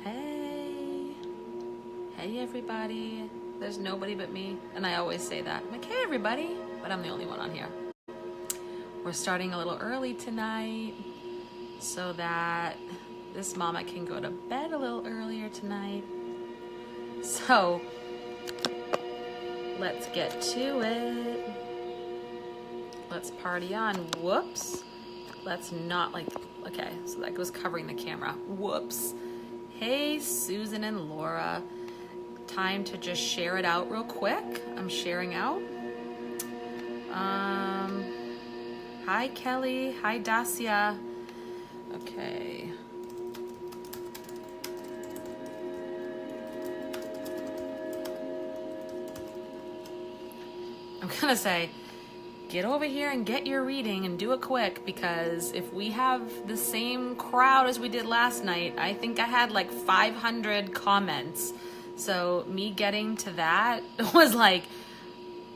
Hey. Hey, everybody. There's nobody but me. And I always say that. I'm like, hey, everybody. But I'm the only one on here. We're starting a little early tonight so that this mama can go to bed a little earlier tonight. So, let's get to it. Let's party on. Whoops. Let's not okay, so that was covering the camera. Whoops. Hey, Susan and Laura. Time to just share it out real quick. I'm sharing out. Hi, Kelly. Hi, Dacia. Okay. I'm gonna say, get over here and get your reading and do it quick, because if we have the same crowd as we did last night, I think I had like 500 comments. So me getting to that was like,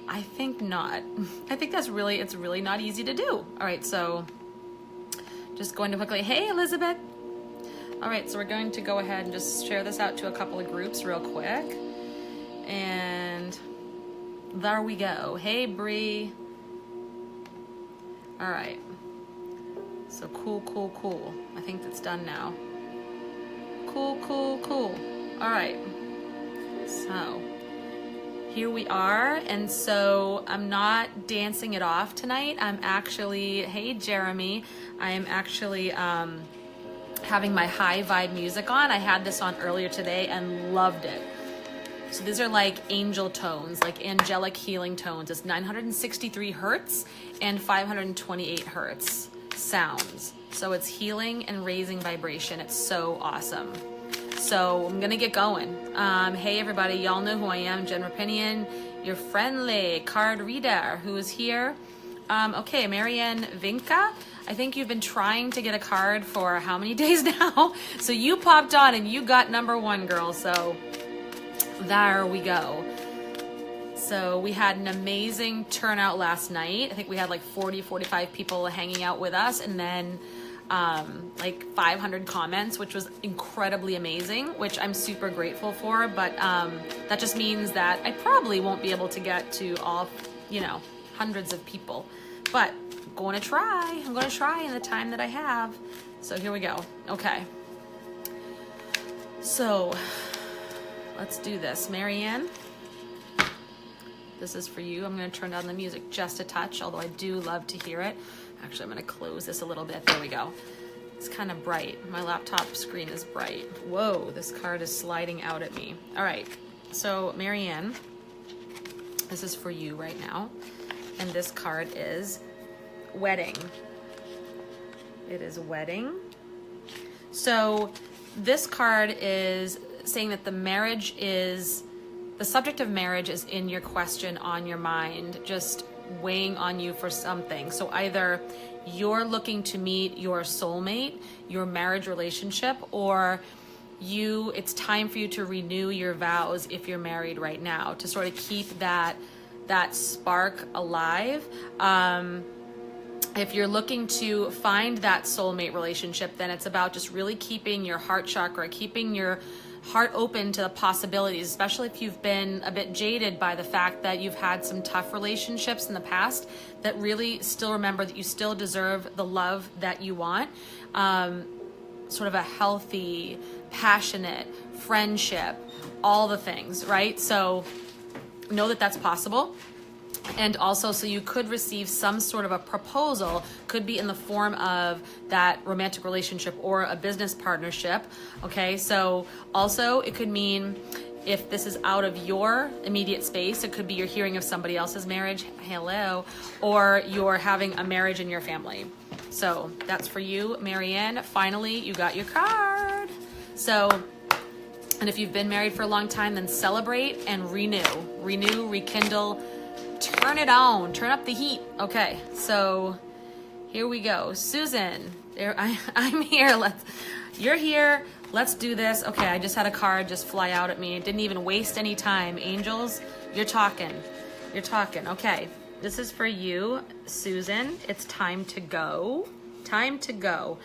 I think not. I think it's really not easy to do. All right, so just going to quickly, hey, Elizabeth. All right, so we're going to go ahead and just share this out to a couple of groups real quick. And there we go. Hey, Bree. All right. So cool. I think that's done now. Cool. All right. So here we are. And so I'm not dancing it off tonight. I'm actually, hey, Jeremy, I am actually having my high vibe music on. I had this on earlier today and loved it. So these are like angel tones, like angelic healing tones. It's 963 hertz and 528 hertz sounds. So it's healing and raising vibration. It's so awesome. So I'm gonna get going. Hey everybody, y'all know who I am, Jen Rapinian, your friendly card reader who is here. Okay, Marianne Vinca, I think you've been trying to get a card for how many days now? So you popped on and you got number one, girl. So there we go. So we had an amazing turnout last night. I think we had like 45 people hanging out with us, and then like 500 comments, which was incredibly amazing, which I'm super grateful for. But that just means that I probably won't be able to get to all, hundreds of people. But I'm going to try in the time that I have. So here we go. Okay. So let's do this. Marianne, this is for you. I'm going to turn down the music just a touch, although I do love to hear it. Actually, I'm going to close this a little bit. There we go. It's kind of bright. My laptop screen is bright. Whoa, this card is sliding out at me. All right. So, Marianne, this is for you right now. And this card is wedding. It is wedding. So, this card is saying that the subject of marriage is in your question, on your mind, just weighing on you for something. So either you're looking to meet your soulmate, your marriage relationship, or it's time for you to renew your vows if you're married right now, to sort of keep that spark alive. If you're looking to find that soulmate relationship, then it's about just really keeping your heart chakra, keeping your heart open to the possibilities, especially if you've been a bit jaded by the fact that you've had some tough relationships in the past, that really still remember that you still deserve the love that you want. Sort of a healthy, passionate friendship, all the things, right? So know that that's possible. And also, so you could receive some sort of a proposal, could be in the form of that romantic relationship or a business partnership. Okay, so also it could mean, if this is out of your immediate space, it could be you're hearing of somebody else's marriage, hello, or you're having a marriage in your family. So that's for you, Marianne. Finally, you got your card. So, and if you've been married for a long time, then celebrate and renew, rekindle, turn it on, turn up the heat. Okay, so here we go. Susan, I'm here. You're here. Let's do this. Okay, I just had a card just fly out at me. It didn't even waste any time. Angels, you're talking. Okay, this is for you, Susan. It's time to go. Time to go.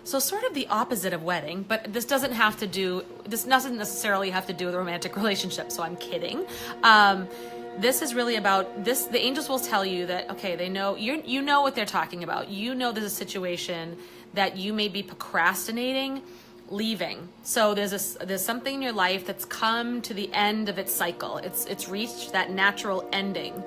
So sort of the opposite of wedding, but this doesn't necessarily have to do with a romantic relationship, so I'm kidding. This is really about this. The angels will tell you that, okay, they know, you know what they're talking about. You know there's a situation that you may be procrastinating leaving. So there's something in your life that's come to the end of its cycle. It's reached that natural ending.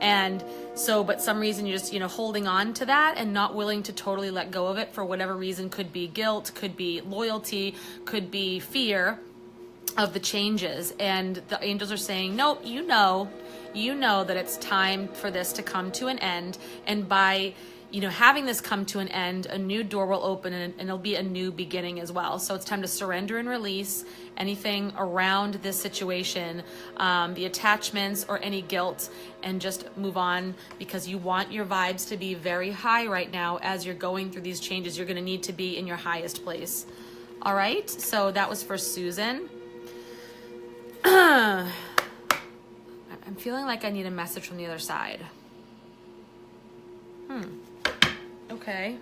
And so, but some reason you're just, holding on to that and not willing to totally let go of it for whatever reason. Could be guilt, could be loyalty, could be fear of the changes. And the angels are saying, nope, you know that it's time for this to come to an end. And by having this come to an end, a new door will open, and it'll be a new beginning as well. So it's time to surrender and release anything around this situation, the attachments or any guilt, and just move on, because you want your vibes to be very high right now. As you're going through these changes, you're going to need to be in your highest place. All right, so that was for Susan. I'm feeling like I need a message from the other side. Okay.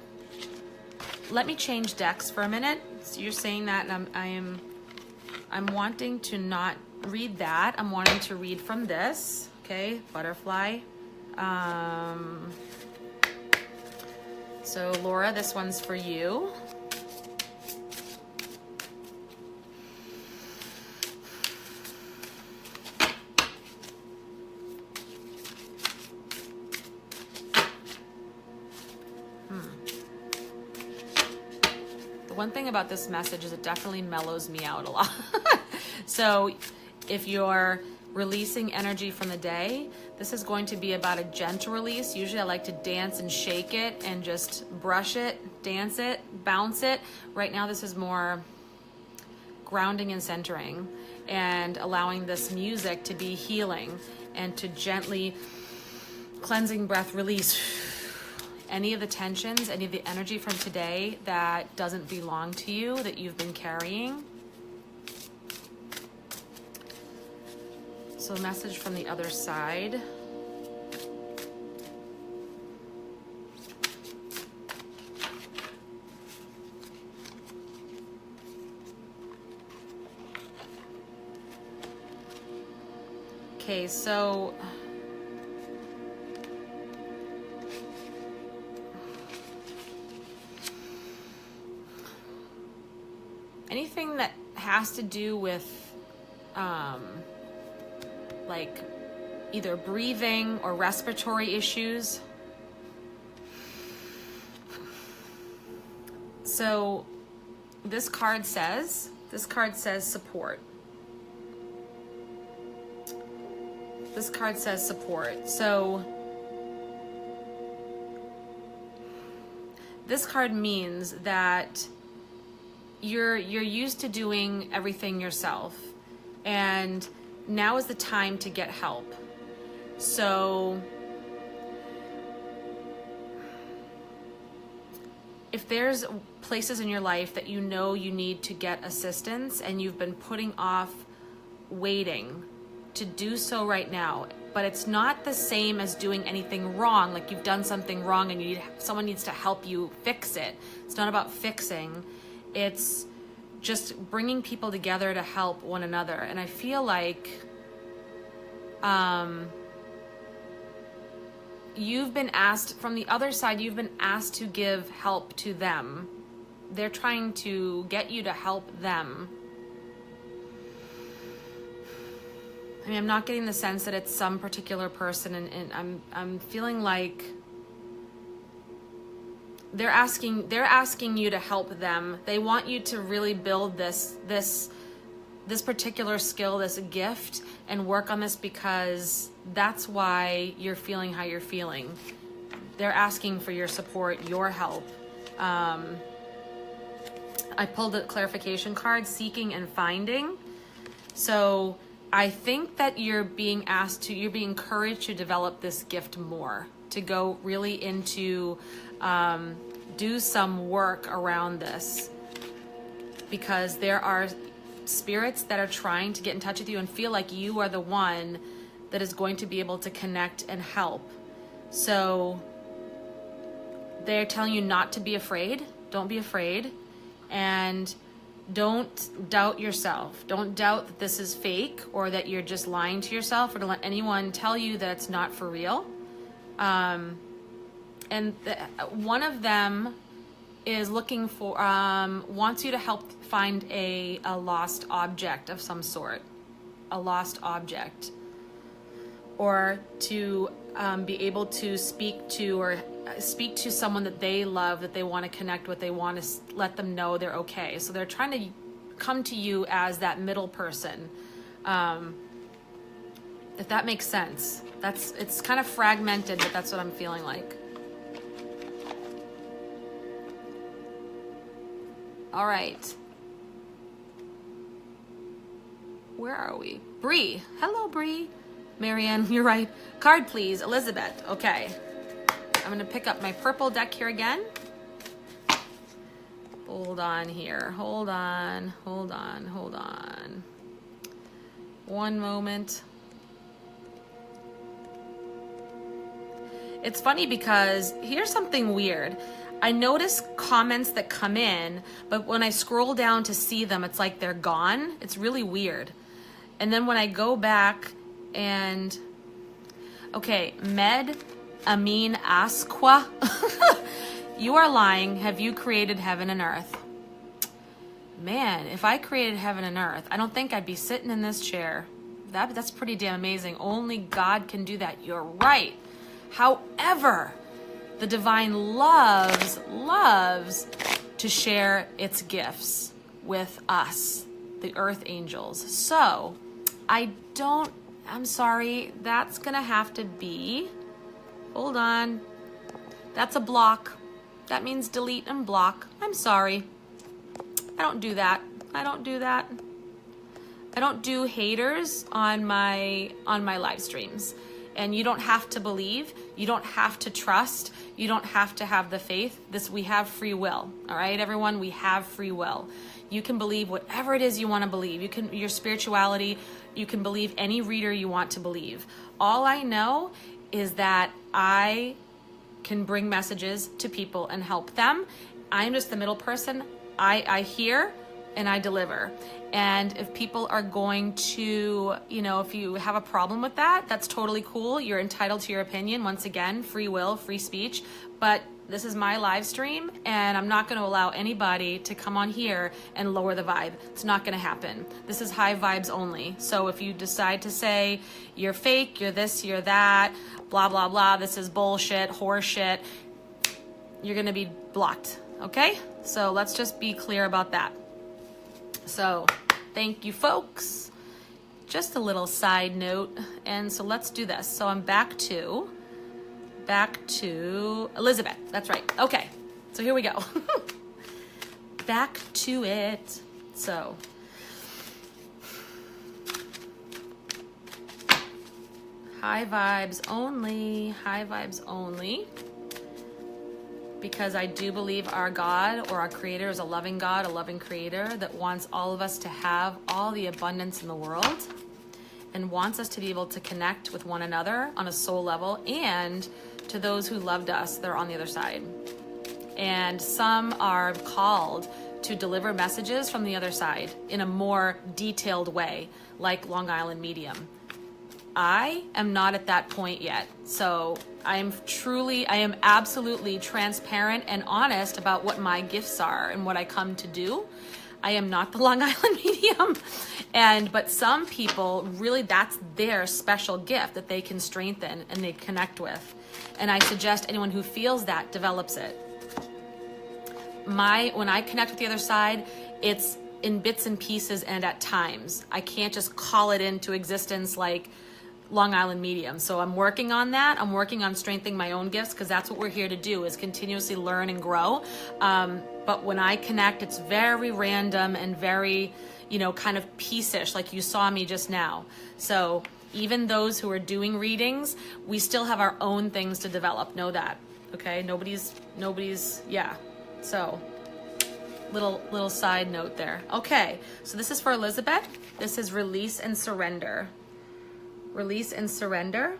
Let me change decks for a minute. So you're saying that, and I'm wanting to not read that. I'm wanting to read from this. Okay, butterfly. So Laura, this one's for you. One thing about this message is it definitely mellows me out a lot. So if you're releasing energy from the day, this is going to be about a gentle release. Usually I like to dance and shake it and just brush it, dance it, bounce it. Right now this is more grounding and centering and allowing this music to be healing and to gently cleansing breath release any of the tensions, any of the energy from today that doesn't belong to you, that you've been carrying. So a message from the other side. Okay, so anything that has to do with like either breathing or respiratory issues. So this card says support. This card says support. So this card means that you're used to doing everything yourself, and now is the time to get help. So if there's places in your life that you know you need to get assistance and you've been putting off waiting to do so right now, but it's not the same as doing anything wrong, like you've done something wrong and someone needs to help you fix it. It's not about fixing. It's just bringing people together to help one another. And I feel like you've been asked, from the other side, you've been asked to give help to them. They're trying to get you to help them. I mean, I'm not getting the sense that it's some particular person, and I'm feeling like they're asking you to help them. They want you to really build this particular skill, this gift, and work on this, because that's why you're feeling how you're feeling. They're asking for your support, your help. I pulled a clarification card, seeking and finding. So I think that you're being encouraged to develop this gift more, to go really into, do some work around this, because there are spirits that are trying to get in touch with you and feel like you are the one that is going to be able to connect and help. So they're telling you not to be afraid. Don't be afraid. And don't doubt yourself. Don't doubt that this is fake or that you're just lying to yourself or to let anyone tell you that it's not for real. One of them is looking for, wants you to help find a lost object of some sort. A lost object. Or to be able to speak to someone that they love, that they want to connect with, they want to let them know they're okay. So they're trying to come to you as that middle person. If that makes sense. It's kind of fragmented, but that's what I'm feeling like. All right. Where are we? Bree. Hello, Bree. Marianne, you're right. Card, please. Elizabeth. Okay. I'm going to pick up my purple deck here again. Hold on here. Hold on. One moment. It's funny because here's something weird. I notice comments that come in, but when I scroll down to see them, it's like they're gone. It's really weird. And then when I go back and... Okay, Med Amin Asqua. You are lying. Have you created heaven and earth? Man, if I created heaven and earth, I don't think I'd be sitting in this chair. That's pretty damn amazing. Only God can do that. You're right. However, the divine loves to share its gifts with us, the earth angels. So I'm sorry, that's gonna have to be, hold on, that's a block. That means delete and block. I'm sorry. I don't do that. I don't do haters on my live streams. And you don't have to believe, you don't have to trust, you don't have to have the faith. We have free will. All right, everyone, we have free will. You can believe whatever it is you want to believe. Your spirituality, you can believe any reader you want to believe. All I know is that I can bring messages to people and help them. I'm just the middle person. I hear and I deliver. And if people are going to, if you have a problem with that, that's totally cool. You're entitled to your opinion. Once again, free will, free speech. But this is my live stream, and I'm not going to allow anybody to come on here and lower the vibe. It's not going to happen. This is high vibes only. So if you decide to say you're fake, you're this, you're that, blah, blah, blah, this is bullshit, horseshit, you're going to be blocked. Okay? So let's just be clear about that. So thank you, folks. Just a little side note. And so let's do this. So I'm back to Elizabeth. That's right. Okay. So here we go. Back to it. So high vibes only. High vibes only. Because I do believe our God or our Creator is a loving God, a loving Creator that wants all of us to have all the abundance in the world and wants us to be able to connect with one another on a soul level and to those who loved us, they're on the other side. And some are called to deliver messages from the other side in a more detailed way, like Long Island Medium. I am not at that point yet. So I am absolutely transparent and honest about what my gifts are and what I come to do. I am not the Long Island Medium. But some people really, that's their special gift that they can strengthen and they connect with. And I suggest anyone who feels that develops it. When I connect with the other side, it's in bits and pieces and at times. I can't just call it into existence like Long Island Medium. So I'm working on that. I'm working on strengthening my own gifts because that's what we're here to do, is continuously learn and grow. But when I connect, it's very random and very, kind of piece-ish, like you saw me just now. So even those who are doing readings, we still have our own things to develop. Know that, okay? Nobody's, yeah. So little side note there. Okay, so this is for Elizabeth. This is release and surrender. Release and surrender.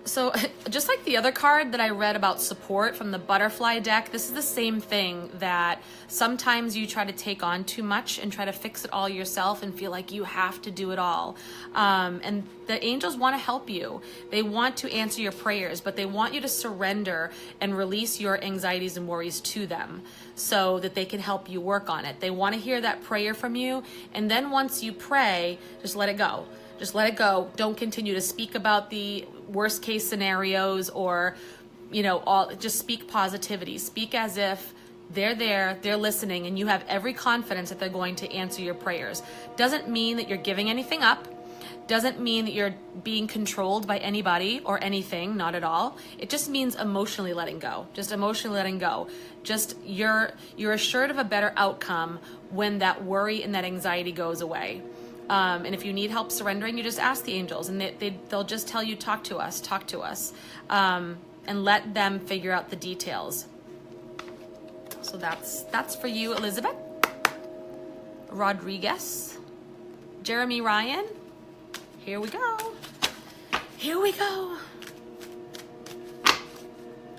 So just like the other card that I read about support from the butterfly deck, this is the same thing, that sometimes you try to take on too much and try to fix it all yourself and feel like you have to do it all. And the angels want to help you. They want to answer your prayers, but they want you to surrender and release your anxieties and worries to them so that they can help you work on it. They want to hear that prayer from you. And then once you pray, just let it go. Just let it go. Don't continue to speak about the worst case scenarios or, just speak positivity. Speak as if they're there, they're listening, and you have every confidence that they're going to answer your prayers. Doesn't mean that you're giving anything up. Doesn't mean that you're being controlled by anybody or anything, not at all. It just means emotionally letting go. Just emotionally letting go. Just you're assured of a better outcome when that worry and that anxiety goes away. And if you need help surrendering, you just ask the angels, and they'll just tell you, talk to us, and let them figure out the details. So that's for you, Elizabeth Rodriguez. Jeremy Ryan, here we go.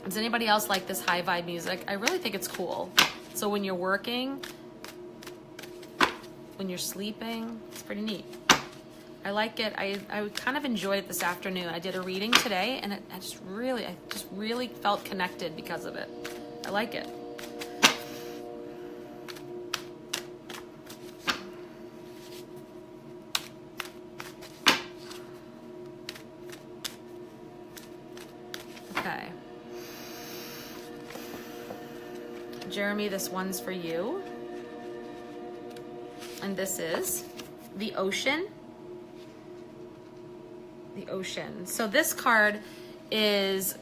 Does anybody else like this high vibe music? I really think it's cool. So when you're working, when you're sleeping, it's pretty neat. I like it. I kind of enjoyed it this afternoon. I did a reading today, and I just really felt connected because of it. I like it. Okay. Jeremy, this one's for you. And this is the ocean. The ocean. So this card is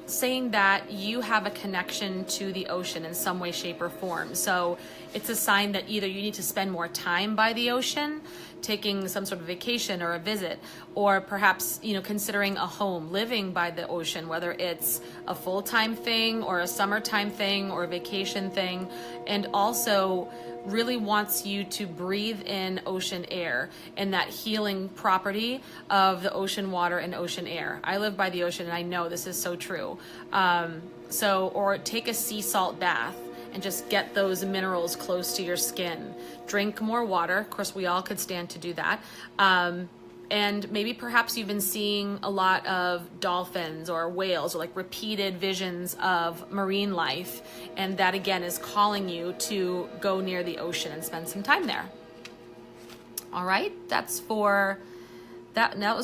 saying that you have a connection to the ocean in some way, shape, or form. So it's a sign that either you need to spend more time by the ocean, taking some sort of vacation or a visit, or perhaps, considering a home, living by the ocean, whether it's a full-time thing or a summertime thing or a vacation thing, and also really wants you to breathe in ocean air and that healing property of the ocean water and ocean air. I live by the ocean, and I know this is so true. Or take a sea salt bath and just get those minerals close to your skin. Drink more water. Of course, we all could stand to do that. And maybe perhaps you've been seeing a lot of dolphins or whales, or like repeated visions of marine life. And that again is calling you to go near the ocean and spend some time there. All right, that was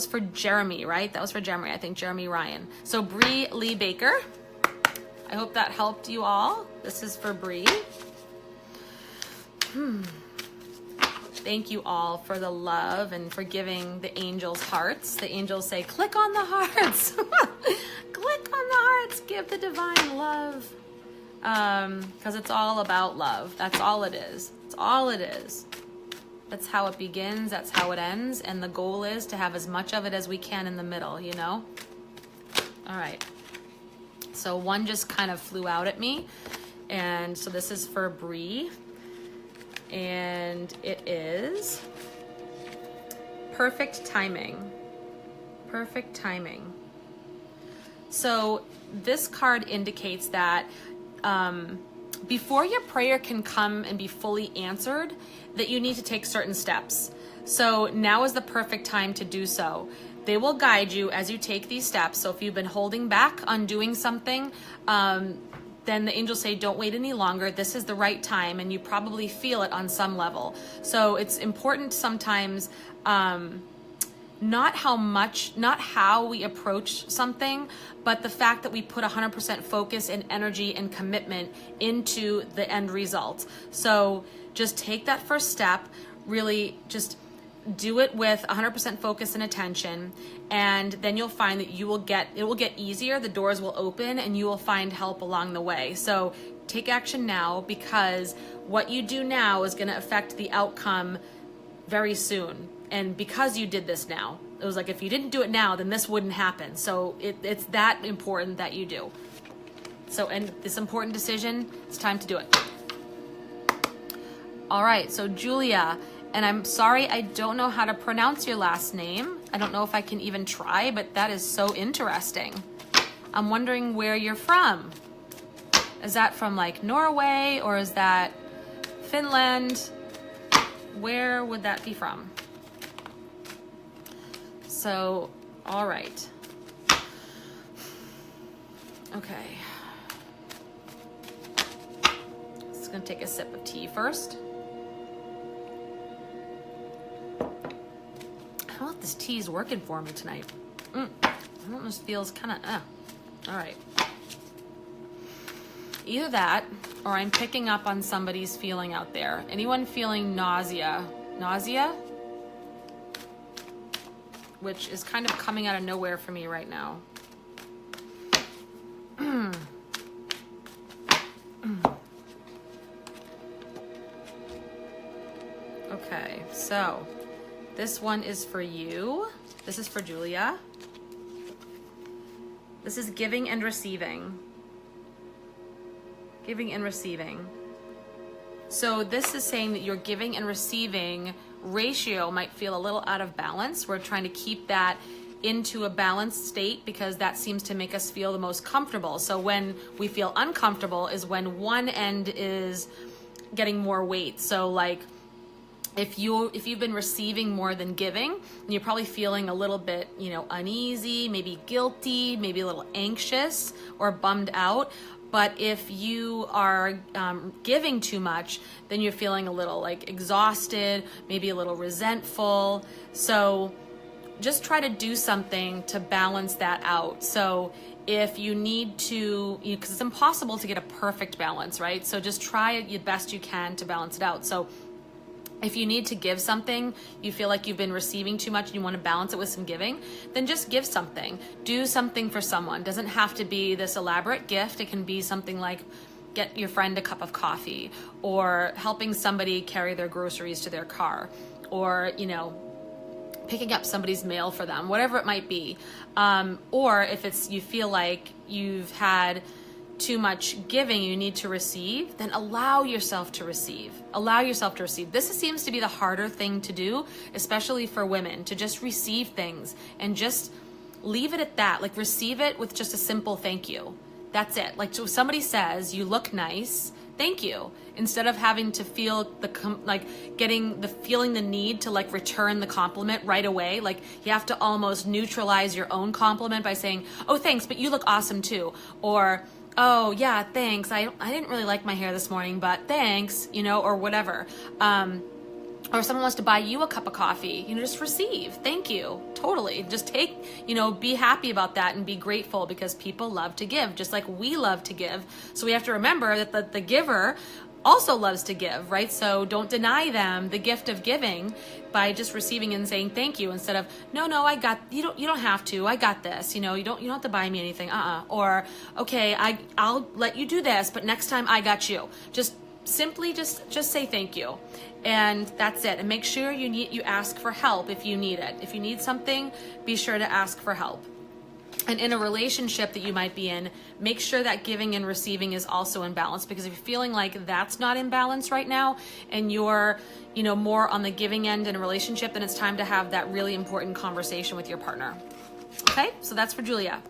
for Jeremy, right? That was for Jeremy, I think Jeremy Ryan. So Bree Lee Baker, I hope that helped you all. This is for Bree. Thank you all for the love and for giving the angels hearts. The angels say, click on the hearts. Click on the hearts. Give the divine love. Because it's all about love. That's all it is. It's all it is. That's how it begins. That's how it ends. And the goal is to have as much of it as we can in the middle, All right. So one just kind of flew out at me. And so this is for Bree. And it is perfect timing. Perfect timing. So this card indicates that before your prayer can come and be fully answered, that you need to take certain steps. So now is the perfect time to do so. They will guide you as you take these steps. So if you've been holding back on doing something, then the angels say, don't wait any longer. This is the right time, and you probably feel it on some level. So it's important sometimes, not how we approach something, but the fact that we put 100% focus and energy and commitment into the end result. So just take that first step, really just do it with 100% focus and attention, and then you'll find that it will get easier, the doors will open, and you will find help along the way. So take action now, because what you do now is going to affect the outcome very soon. And because you did this now, it was like, if you didn't do it now, then this wouldn't happen. So it's that important that you do. So, and this important decision, it's time to do it. All right, so Julia, and I'm sorry, I don't know how to pronounce your last name. I don't know if I can even try, but that is so interesting. I'm wondering where you're from. Is that from like Norway, or is that Finland? Where would that be from? So, all right. Okay. Just gonna take a sip of tea first. I don't know if this tea is working for me tonight. I don't know, this feels kind of, all right. Either that, or I'm picking up on somebody's feeling out there. Anyone feeling nausea? Nausea? Which is kind of coming out of nowhere for me right now. Okay, so this one is for you. This is for Julia. This is giving and receiving. Giving and receiving. So this is saying that your giving and receiving ratio might feel a little out of balance. We're trying to keep that into a balanced state because that seems to make us feel the most comfortable. So when we feel uncomfortable is when one end is getting more weight. So like if you've been receiving more than giving, and you're probably feeling a little bit, uneasy, maybe guilty, maybe a little anxious or bummed out. But if you are giving too much, then you're feeling a little like exhausted, maybe a little resentful. So just try to do something to balance that out. So if you need to, because it's impossible to get a perfect balance, right? So just try the best you can to balance it out. So if you need to give something, you feel like you've been receiving too much and you want to balance it with some giving, then just give something. Do something for someone. It doesn't have to be this elaborate gift. It can be something like get your friend a cup of coffee, or helping somebody carry their groceries to their car, or, picking up somebody's mail for them, whatever it might be. Or if you feel like you've had too much giving, you need to receive, then allow yourself to receive. Allow yourself to receive. This seems to be the harder thing to do, especially for women, to just receive things and just leave it at that. Like receive it with just a simple thank you. That's it. Like so somebody says, you look nice, thank you. Instead of having to feel feeling the need to like return the compliment right away. Like you have to almost neutralize your own compliment by saying, oh, thanks, but you look awesome too. Or, oh yeah, thanks. I didn't really like my hair this morning, but thanks, or whatever. Or if someone wants to buy you a cup of coffee, just receive. Thank you. Totally. Just take, be happy about that and be grateful, because people love to give just like we love to give. So we have to remember that the giver also loves to give, right? So don't deny them the gift of giving by just receiving and saying thank you instead of no, I got you don't have to. I got this. You don't have to buy me anything. Or okay, I'll let you do this, but next time I got you. Just simply just say thank you. And that's it. And make sure you ask for help if you need it. If you need something, be sure to ask for help. And in a relationship that you might be in, make sure that giving and receiving is also in balance, because if you're feeling like that's not in balance right now and you're, more on the giving end in a relationship, then it's time to have that really important conversation with your partner. Okay? So that's for Julia.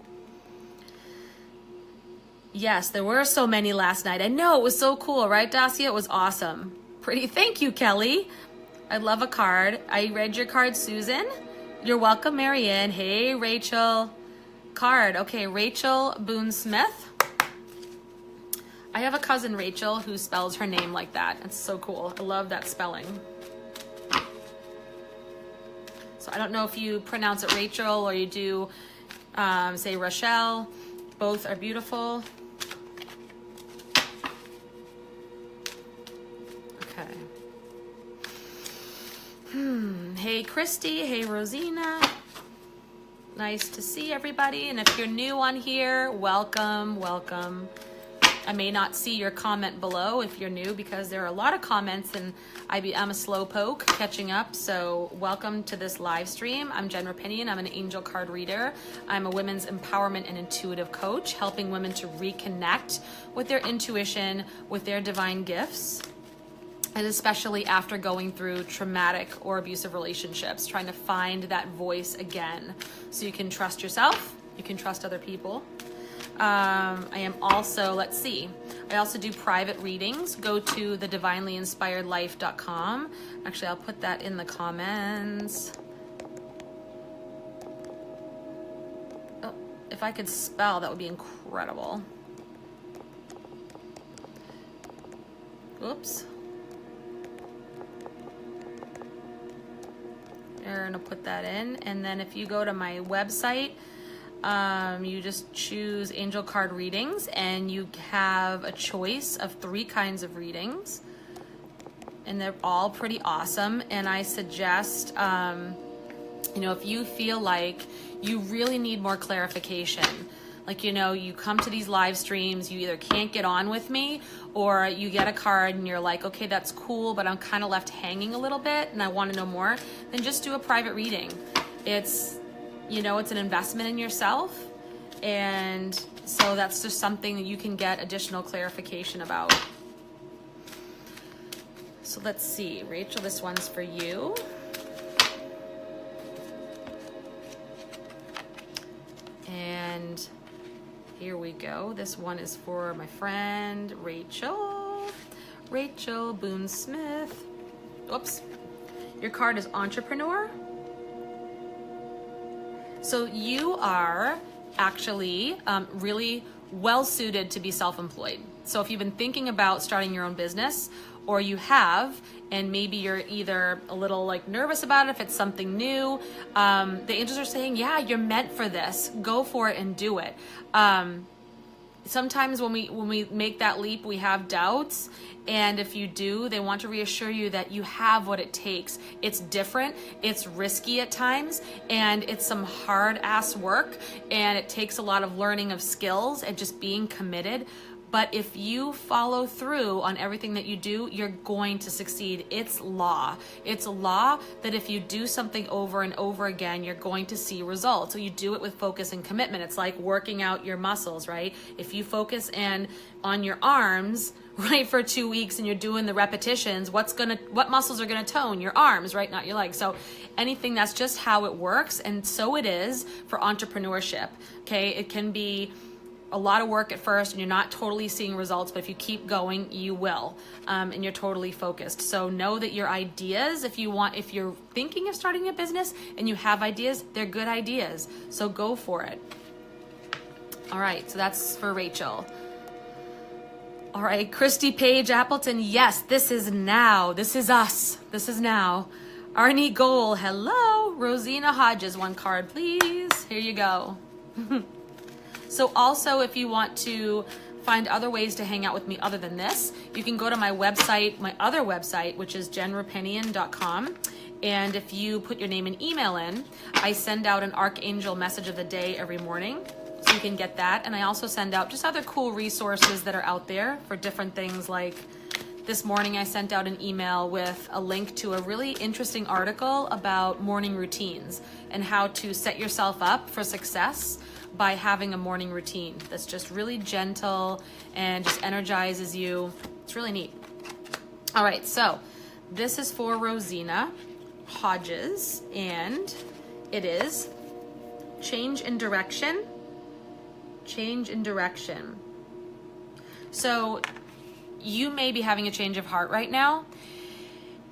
Yes, there were so many last night. I know, it was so cool, right, Dacia? It was awesome. Pretty. Thank you, Kelly. I love a card. I read your card, Susan. You're welcome, Marianne. Hey, Rachel. Card. Okay, Rachel Boone Smith. I have a cousin, Rachel, who spells her name like that. It's so cool. I love that spelling. So I don't know if you pronounce it Rachel or you do say Rochelle. Both are beautiful. Okay. Hey, Christy. Hey, Rosina. Nice to see everybody. And if you're new on here, welcome. I may not see your comment below if you're new, because there are a lot of comments and I'm a slow poke catching up. So welcome to this live stream. I'm Jen Rapinian. I'm an angel card reader. I'm a women's empowerment and intuitive coach, helping women to reconnect with their intuition, with their divine gifts. and especially after going through traumatic or abusive relationships, trying to find that voice again so you can trust yourself, you can trust other people. I am also, let's see, I also do private readings. Go to thedivinelyinspiredlife.com. Actually, I'll put that in the comments. Oh, if I could spell, that would be incredible. Oops. We're gonna put that in, and then if you go to my website, you just choose angel card readings, and you have a choice of 3 kinds of readings, and they're all pretty awesome. And I suggest, you know, if you feel like you really need more clarification, like, you know, you come to these live streams, you either can't get on with me, or you get a card and you're like, okay, that's cool, but I'm kind of left hanging a little bit and I want to know more, then just do a private reading. It's, you know, it's an investment in yourself, and so that's just something that you can get additional clarification about. So let's see, Rachel, this one's for you. And here we go. This one is for my friend Rachel Boone Smith. Oops. Your card is entrepreneur. So you are actually really well suited to be self-employed. So if you've been thinking about starting your own business, or you have, and maybe you're either a little like nervous about it if it's something new, the angels are saying, yeah, you're meant for this. Go for it and do it. Sometimes when we make that leap, we have doubts, and if you do, they want to reassure you that you have what it takes. It's different, it's risky at times, and it's some hard ass work, and it takes a lot of learning of skills and just being committed. But if you follow through on everything that you do, you're going to succeed. It's law. It's a law that if you do something over and over again, you're going to see results. So you do it with focus and commitment. It's like working out your muscles, right? If you focus on your arms, right, for 2 weeks and you're doing the repetitions, what muscles are gonna tone? Your arms, right? Not your legs. So anything, that's just how it works. And so it is for entrepreneurship, okay? It can be a lot of work at first and you're not totally seeing results, but if you keep going, you will, and you're totally focused. So know that your ideas, if you're thinking of starting a business and you have ideas, they're good ideas. So go for it. All right, so that's for Rachel. All right, Christy Page Appleton, yes, this is now. This is us. This is now. Arnie Goal, hello. Rosina Hodges, 1 card, please. Here you go. So also, if you want to find other ways to hang out with me other than this, you can go to my website, my other website, which is jenrapinian.com. And if you put your name and email in, I send out an Archangel message of the day every morning. So you can get that. And I also send out just other cool resources that are out there for different things. Like this morning, I sent out an email with a link to a really interesting article about morning routines and how to set yourself up for success by having a morning routine that's just really gentle and just energizes you. It's really neat. All right, so this is for Rosina Hodges, and it is change in direction. Change in direction. So you may be having a change of heart right now,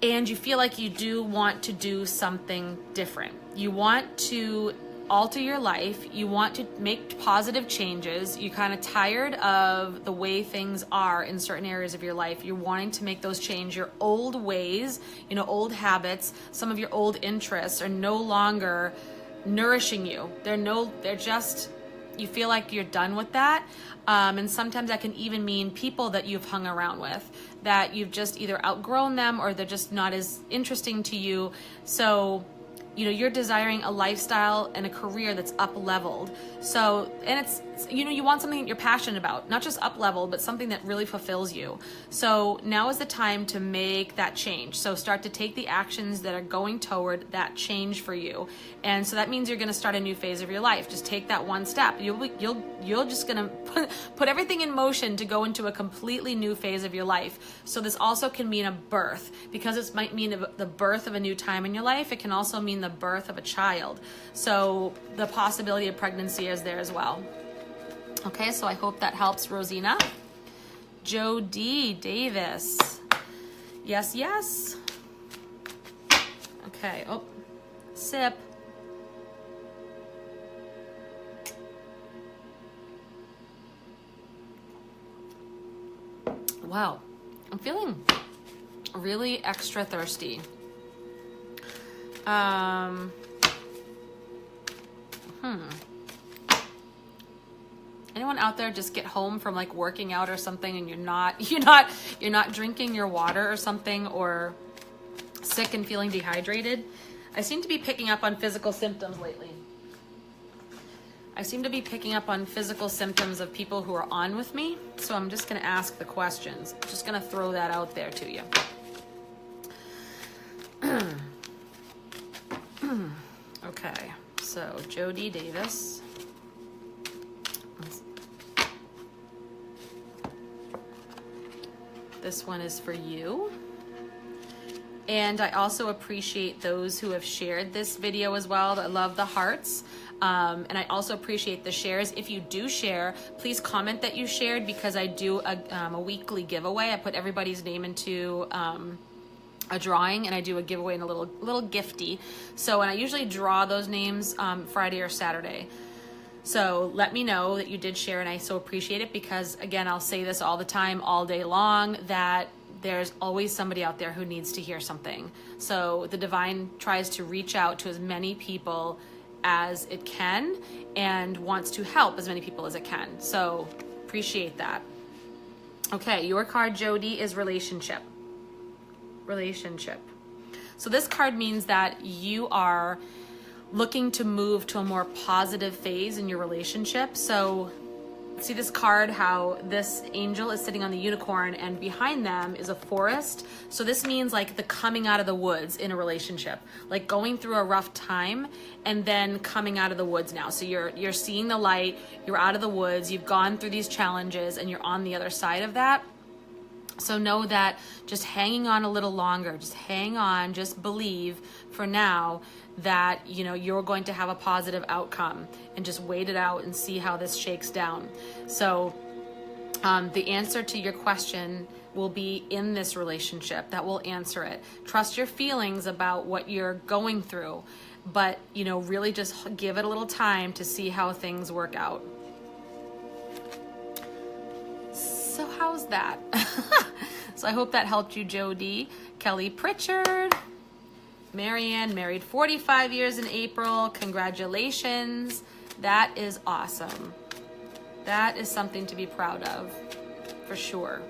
and you feel like you do want to do something different. You want to alter your life. You want to make positive changes. You're kind of tired of the way things are in certain areas of your life. You're wanting to make those change. Your old ways, old habits, some of your old interests are no longer nourishing you. You feel like you're done with that. And sometimes that can even mean people that you've hung around with, that you've just either outgrown them or they're just not as interesting to you. So, you're desiring a lifestyle and a career that's up leveled. So, and you want something that you're passionate about, not just up level, but something that really fulfills you. So now is the time to make that change. So start to take the actions that are going toward that change for you. And so that means you're going to start a new phase of your life. Just take that one step. You're just going to put everything in motion to go into a completely new phase of your life. So this also can mean a birth, because it might mean the birth of a new time in your life. It can also mean the birth of a child. So the possibility of pregnancy is there as well. Okay, so I hope that helps, Rosina. Joe D. Davis. Yes, yes. Okay, oh, sip. Wow, I'm feeling really extra thirsty. Anyone out there just get home from like working out or something and you're not drinking your water or something, or sick and feeling dehydrated? I seem to be picking up on physical symptoms lately. I seem to be picking up on physical symptoms of people who are on with me. So I'm just going to ask the questions. I'm just going to throw that out there to you. Okay, so Jody Davis. This one is for you. And I also appreciate those who have shared this video as well. I love the hearts. And I also appreciate the shares. If you do share, please comment that you shared, because I do a weekly giveaway. I put everybody's name into a drawing, and I do a giveaway in a little gifty. So, and I usually draw those names Friday or Saturday. So let me know that you did share, and I so appreciate it, because again, I'll say this all the time, all day long, that there's always somebody out there who needs to hear something. So the divine tries to reach out to as many people as it can and wants to help as many people as it can. So appreciate that. Okay, your card, Jody, is relationship. Relationship. So this card means that you are looking to move to a more positive phase in your relationship. So see this card, how this angel is sitting on the unicorn and behind them is a forest. So this means like the coming out of the woods in a relationship, like going through a rough time and then coming out of the woods now. So you're seeing the light, you're out of the woods, you've gone through these challenges and you're on the other side of that. So know that just hanging on a little longer, just hang on, just believe for now that, you're going to have a positive outcome, and just wait it out and see how this shakes down. So the answer to your question will be in this relationship that will answer it. Trust your feelings about what you're going through, but, really just give it a little time to see how things work out. So how's that? So I hope that helped you, Jody. Kelly Pritchard. Marianne, married 45 years in April. Congratulations. That is awesome. That is something to be proud of, for sure.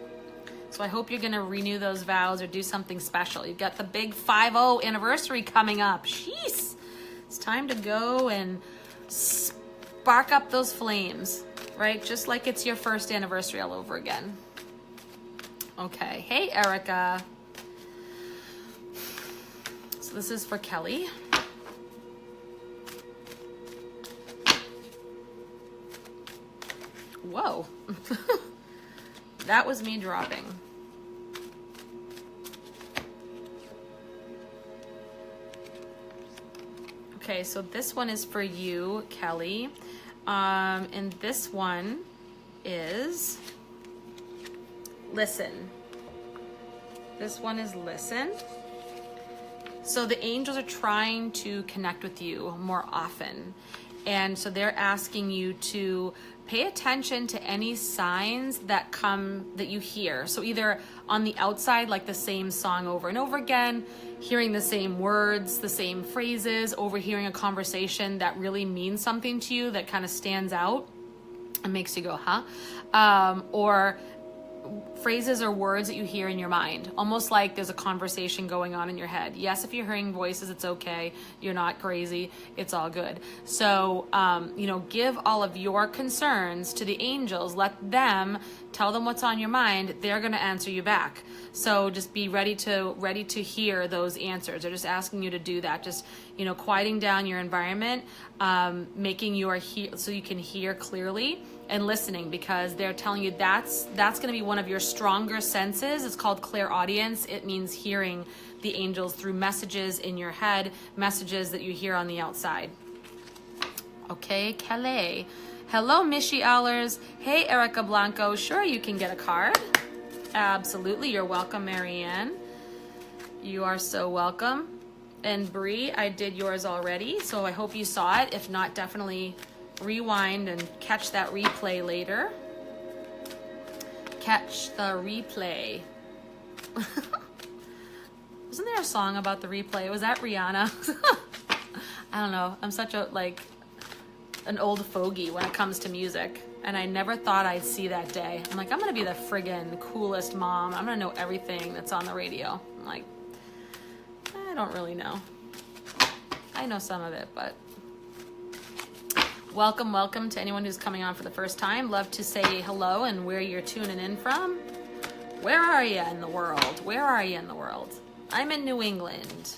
So I hope you're going to renew those vows or do something special. You've got the big 5-0 anniversary coming up. Jeez. It's time to go and spark up those flames, right? Just like it's your first anniversary all over again. Okay. Hey, Erica. So this is for Kelly. Whoa. That was me dropping. Okay, so this one is for you, Kelly. And this one is listen. This one is listen. So the angels are trying to connect with you more often. And so they're asking you to pay attention to any signs that you hear. So either on the outside, like the same song over and over again, hearing the same words, the same phrases, overhearing a conversation that really means something to you, that kind of stands out and makes you go, huh? Or phrases or words that you hear in your mind, almost like there's a conversation going on in your head. Yes, if you're hearing voices, it's okay. You're not crazy. It's all good. So, give all of your concerns to the angels. Let them tell them what's on your mind. They're going to answer you back. So just be ready to hear those answers. They're just asking you to do that. Just, quieting down your environment, making so you can hear clearly, and listening, because they're telling you that's going to be one of your stronger senses. It's called clairaudience. It means hearing the angels through messages in your head, messages that you hear on the outside. Okay, Calais. Hello, Mishi Allers. Hey, Erica Blanco. Sure, you can get a card. Absolutely. You're welcome, Marianne. You are so welcome. And Bree, I did yours already, so I hope you saw it. If not, definitely rewind and catch that replay later. Catch the replay. Wasn't there a song about the replay? Was that Rihanna? I don't know. I'm such an old fogey when it comes to music, and I never thought I'd see that day. I'm like, I'm gonna be the friggin' coolest mom. I'm gonna know everything that's on the radio. I'm like, I don't really know. I know some of it, but welcome to anyone who's coming on for the first time. Love to say hello and where you're tuning in from. Where are you in the world? Where are you in the world? I'm in New England,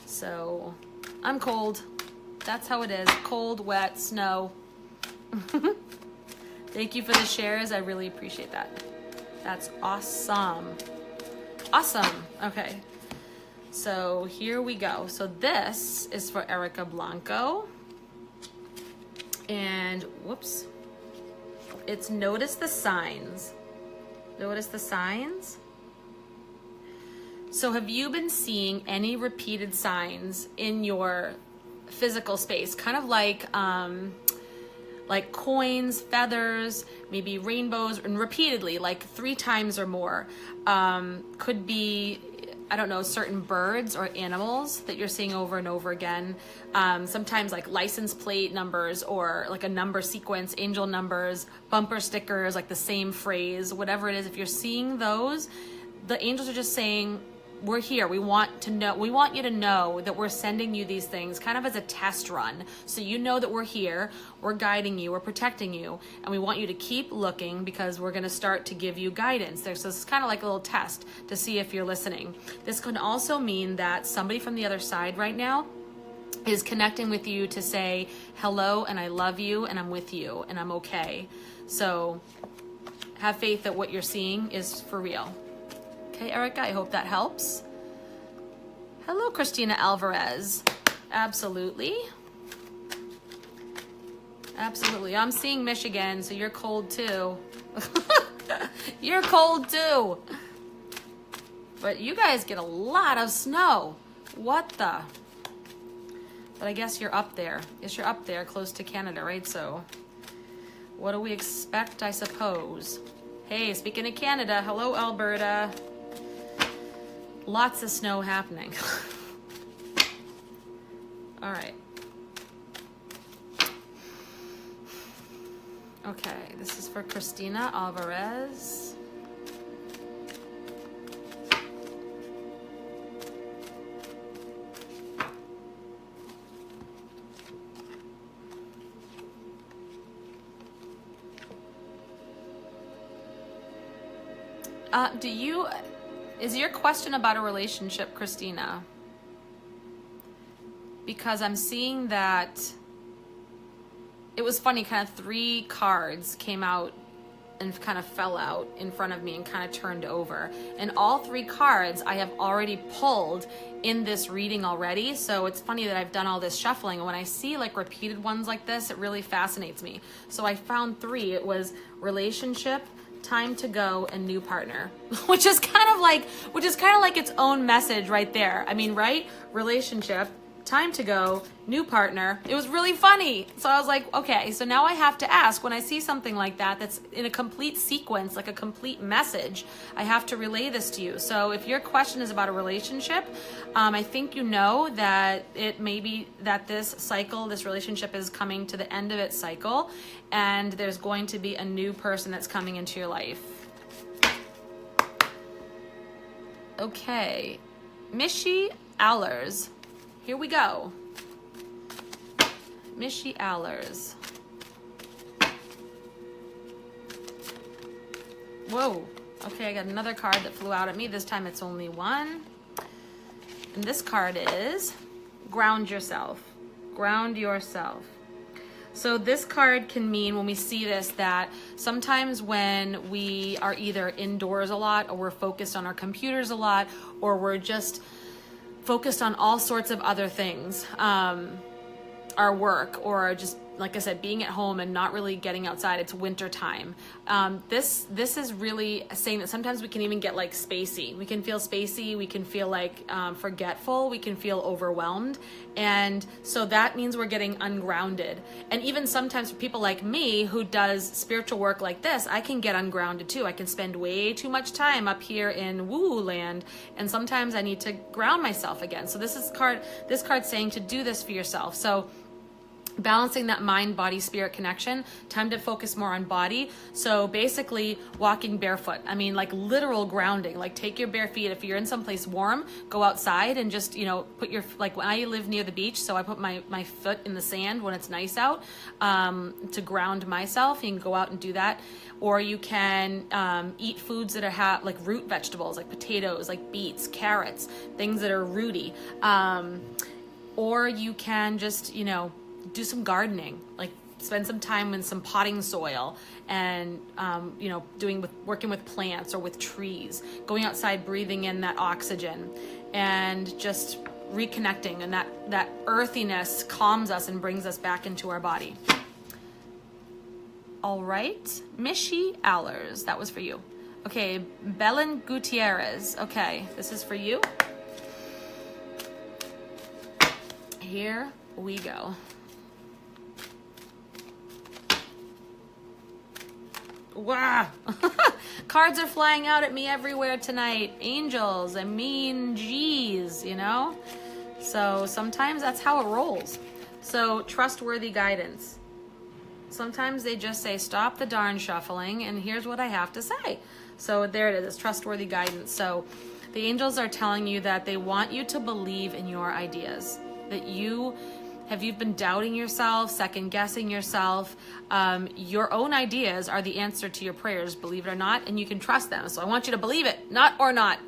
so I'm cold. That's how it is. Cold, wet, snow. Thank you for the shares. I really appreciate that. That's awesome. Awesome. Okay. So here we go. So this is for Erica Blanco. And whoops. It's notice the signs. Notice the signs. So have you been seeing any repeated signs in your physical space? Kind of like coins, feathers, maybe rainbows, and repeatedly, like 3 times or more. Could be, I don't know, certain birds or animals that you're seeing over and over again. Sometimes like license plate numbers, or like a number sequence, angel numbers, bumper stickers, like the same phrase, whatever it is. If you're seeing those, the angels are just saying, we're here. We want you to know that we're sending you these things kind of as a test run. So you know that we're here, we're guiding you, we're protecting you, and we want you to keep looking, because we're going to start to give you guidance. So this is kind of like a little test to see if you're listening. This could also mean that somebody from the other side right now is connecting with you to say hello, and I love you, and I'm with you, and I'm okay. So have faith that what you're seeing is for real. Okay, Erica, I hope that helps. Hello, Christina Alvarez. Absolutely. Absolutely. I'm seeing Michigan, so you're cold too. You're cold too. But you guys get a lot of snow. What the? But I guess you're up there. Yes, you're up there close to Canada, right? So what do we expect, I suppose? Hey, speaking of Canada, hello, Alberta. Lots of snow happening. All right. Okay, this is for Christina Alvarez. Is your question about a relationship, Christina? Because I'm seeing that it was funny, kind of 3 cards came out and kind of fell out in front of me and kind of turned over. And all 3 cards I have already pulled in this reading already. So it's funny that I've done all this shuffling. And when I see like repeated ones like this, it really fascinates me. So I found 3. It was relationship, time to go, and new partner, which is kind of like its own message right there. I mean, right? Relationship, time to go, new partner. It was really funny. So I was like, okay, so now I have to ask, when I see something like that, that's in a complete sequence, like a complete message, I have to relay this to you. So if your question is about a relationship, I think you know that it may be that this cycle, this relationship is coming to the end of its cycle, and there's going to be a new person that's coming into your life. Okay, Mishy Allers. Here we go. Mishy Allers. Whoa. Okay, I got another card that flew out at me. This time it's only one. And this card is ground yourself. Ground yourself. So this card can mean, when we see this, that sometimes when we are either indoors a lot, or we're focused on our computers a lot, or we're just focused on all sorts of other things, our work, or just, like I said, being at home and not really getting outside. It's winter time. This is really saying that sometimes we can even get like spacey. We can feel spacey. We can feel like forgetful. We can feel overwhelmed. And so that means we're getting ungrounded. And even sometimes for people like me who does spiritual work like this, I can get ungrounded too. I can spend way too much time up here in woo-woo land, and sometimes I need to ground myself again. So this card's saying to do this for yourself. So balancing that mind, body, spirit connection, time to focus more on body. So basically walking barefoot. I mean, like literal grounding, like take your bare feet. If you're in someplace warm, go outside and just, put your, like when I live near the beach, so I put my foot in the sand when it's nice out, to ground myself. You can go out and do that. Or you can eat foods that are like root vegetables, like potatoes, like beets, carrots, things that are rooty. Or you can just, do some gardening, like spend some time in some potting soil and, working with plants or with trees, going outside, breathing in that oxygen and just reconnecting. And that earthiness calms us and brings us back into our body. All right. Mishy Allers, that was for you. Okay. Belen Gutierrez. Okay. This is for you. Here we go. Wow. Cards are flying out at me everywhere tonight. Angels, geez, So sometimes that's how it rolls. So trustworthy guidance. Sometimes they just say, stop the darn shuffling, and here's what I have to say. So there it is, trustworthy guidance. So the angels are telling you that they want you to believe in your ideas, that you've been doubting yourself, second guessing yourself. Your own ideas are the answer to your prayers, believe it or not, and you can trust them. So I want you to believe it, not.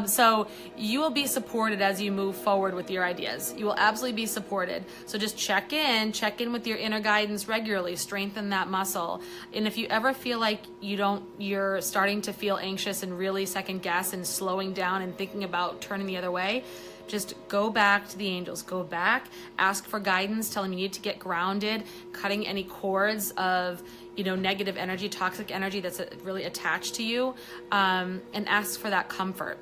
So you will be supported as you move forward with your ideas. You will absolutely be supported. So just check in with your inner guidance regularly, strengthen that muscle. And if you ever feel like you're starting to feel anxious and really second guess and slowing down and thinking about turning the other way, just go back to the angels, go back, ask for guidance, tell them you need to get grounded, cutting any cords of, negative energy, toxic energy that's really attached to you, and ask for that comfort.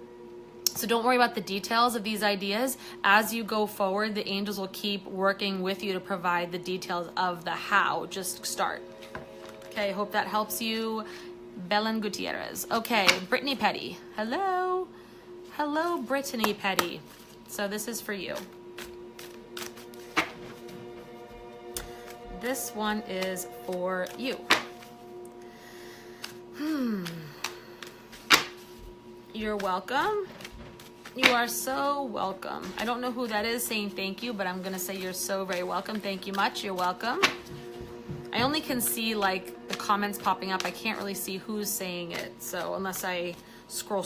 So don't worry about the details of these ideas. As you go forward, the angels will keep working with you to provide the details of the how. Just start. Okay, I hope that helps you. Belen Gutierrez. Okay, Brittany Petty. Hello. Hello, Brittany Petty. So this is for you. This one is for you. You're welcome. You are so welcome. I don't know who that is saying thank you, but I'm going to say you're so very welcome. Thank you much. You're welcome. I only can see like the comments popping up. I can't really see who's saying it. So unless I scroll.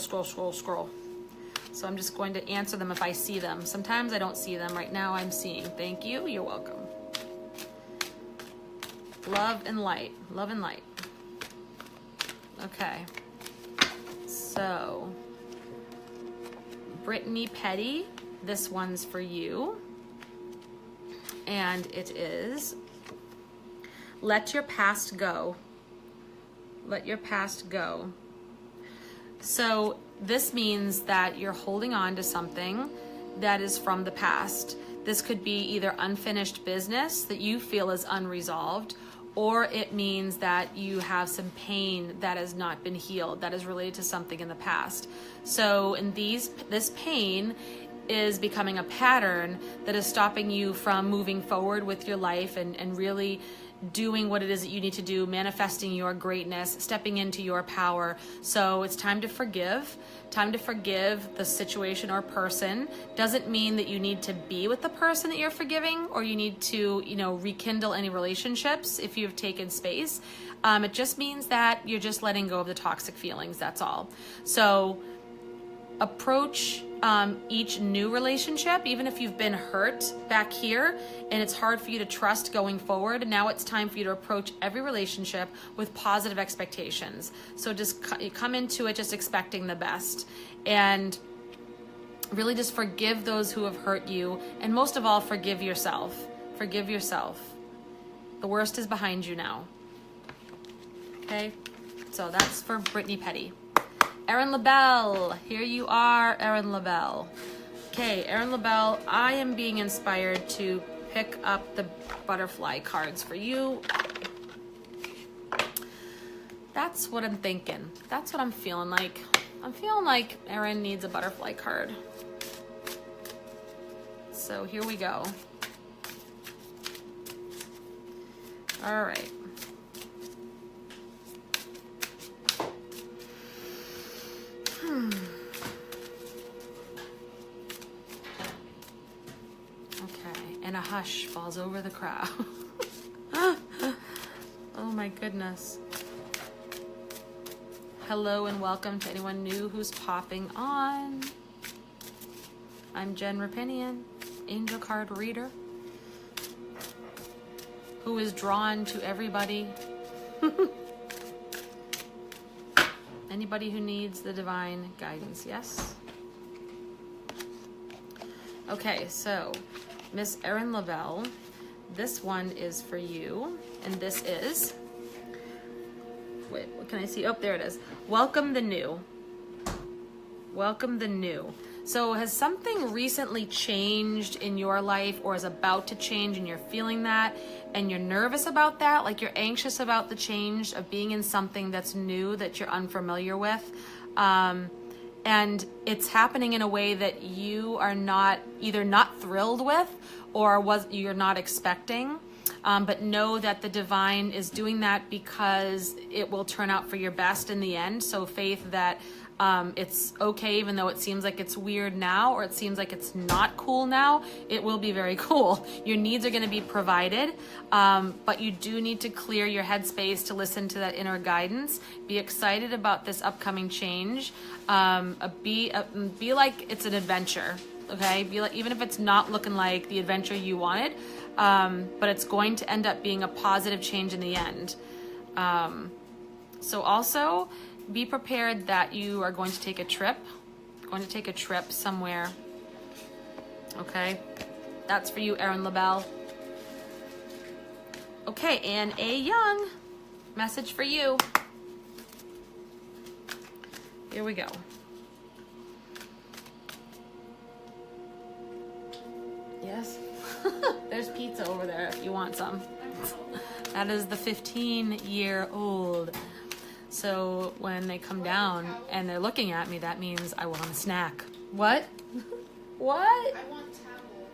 So I'm just going to answer them if I see them. Sometimes I don't see them. Right now I'm seeing. Thank you. You're welcome. Love and light. Love and light. Okay. So, Brittany Petty, this one's for you. And it is, let your past go. Let your past go. So this means that you're holding on to something that is from the past. This could be either unfinished business that you feel is unresolved, or it means that you have some pain that has not been healed, that is related to something in the past. So in this pain is becoming a pattern that is stopping you from moving forward with your life and really doing what it is that you need to do, manifesting your greatness, stepping into your power. So it's time to forgive. Time to forgive the situation or person. Doesn't mean that you need to be with the person that you're forgiving, or you need to, rekindle any relationships if you've taken space. It just means that you're just letting go of the toxic feelings. That's all. So approach each new relationship, even if you've been hurt back here and it's hard for you to trust going forward. Now it's time for you to approach every relationship with positive expectations. So just come into it just expecting the best, and really just forgive those who have hurt you, and most of all, forgive yourself. Forgive yourself. The worst is behind you now. Okay, so that's for Brittany Petty. Erin LaBelle, here you are, Erin LaBelle. Okay, Erin LaBelle, I am being inspired to pick up the butterfly cards for you. That's what I'm thinking. That's what I'm feeling like. I'm feeling like Erin needs a butterfly card. So here we go. All right. Okay, and a hush falls over the crowd. Oh my goodness. Hello and welcome to anyone new who's popping on. I'm Jen Rapinian, angel card reader, who is drawn to everybody. Anybody who needs the divine guidance, yes? Okay, so Miss Erin LaBelle, this one is for you, and this is, wait, what can I see? Oh, there it is. Welcome the new. Welcome the new. So has something recently changed in your life, or is about to change, and you're feeling that and you're nervous about that, like you're anxious about the change of being in something that's new, that you're unfamiliar with, and it's happening in a way that you are either not thrilled with or you're not expecting, but know that the divine is doing that because it will turn out for your best in the end. So faith that it's okay, even though it seems like it's weird now, or it seems like it's not cool now, it will be very cool. Your needs are going to be provided, but you do need to clear your headspace to listen to that inner guidance. Be excited about this upcoming change. Be like it's an adventure, okay? Be like, even if it's not looking like the adventure you wanted, but it's going to end up being a positive change in the end. So also, be prepared that you are going to take a trip, somewhere. Okay, that's for you, Erin LaBelle. Okay, Anne A. Young, message for you. Here we go. Yes, there's pizza over there if you want some. That is the 15-year-old. So when they come down and they're looking at me, that means I want a snack. What? What? I want towel.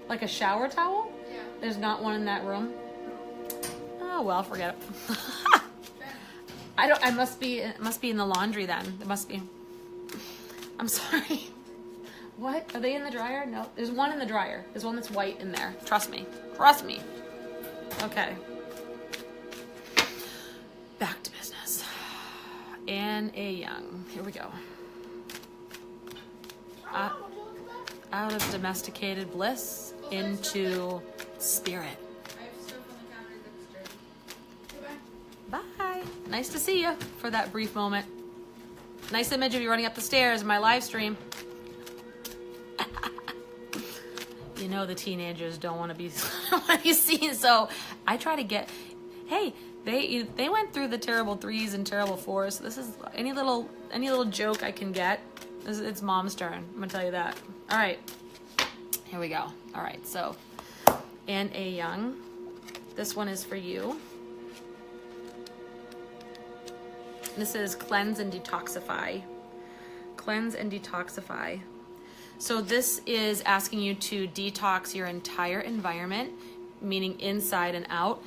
Like a shower towel? Yeah. There's not one in that room? Oh, well, forget it. It must be in the laundry then. It must be. I'm sorry. What? Are they in the dryer? No. There's one in the dryer. There's one that's white in there. Trust me. Trust me. Okay. Back to business. Anne A. Young. Here we go. Out of domesticated bliss into spirit. I have stuff on the counter that's dirty. Bye. Nice to see you for that brief moment. Nice image of you running up the stairs in my live stream. You know the teenagers don't want to be seen, so I try to get. Hey, they went through the terrible 3s and terrible 4s. So this is any little joke I can get. It's mom's turn. I'm gonna tell you that. All right, here we go. All right, so Anne A. Young, this one is for you. This is Cleanse and Detoxify. Cleanse and Detoxify. So this is asking you to detox your entire environment, meaning inside and out.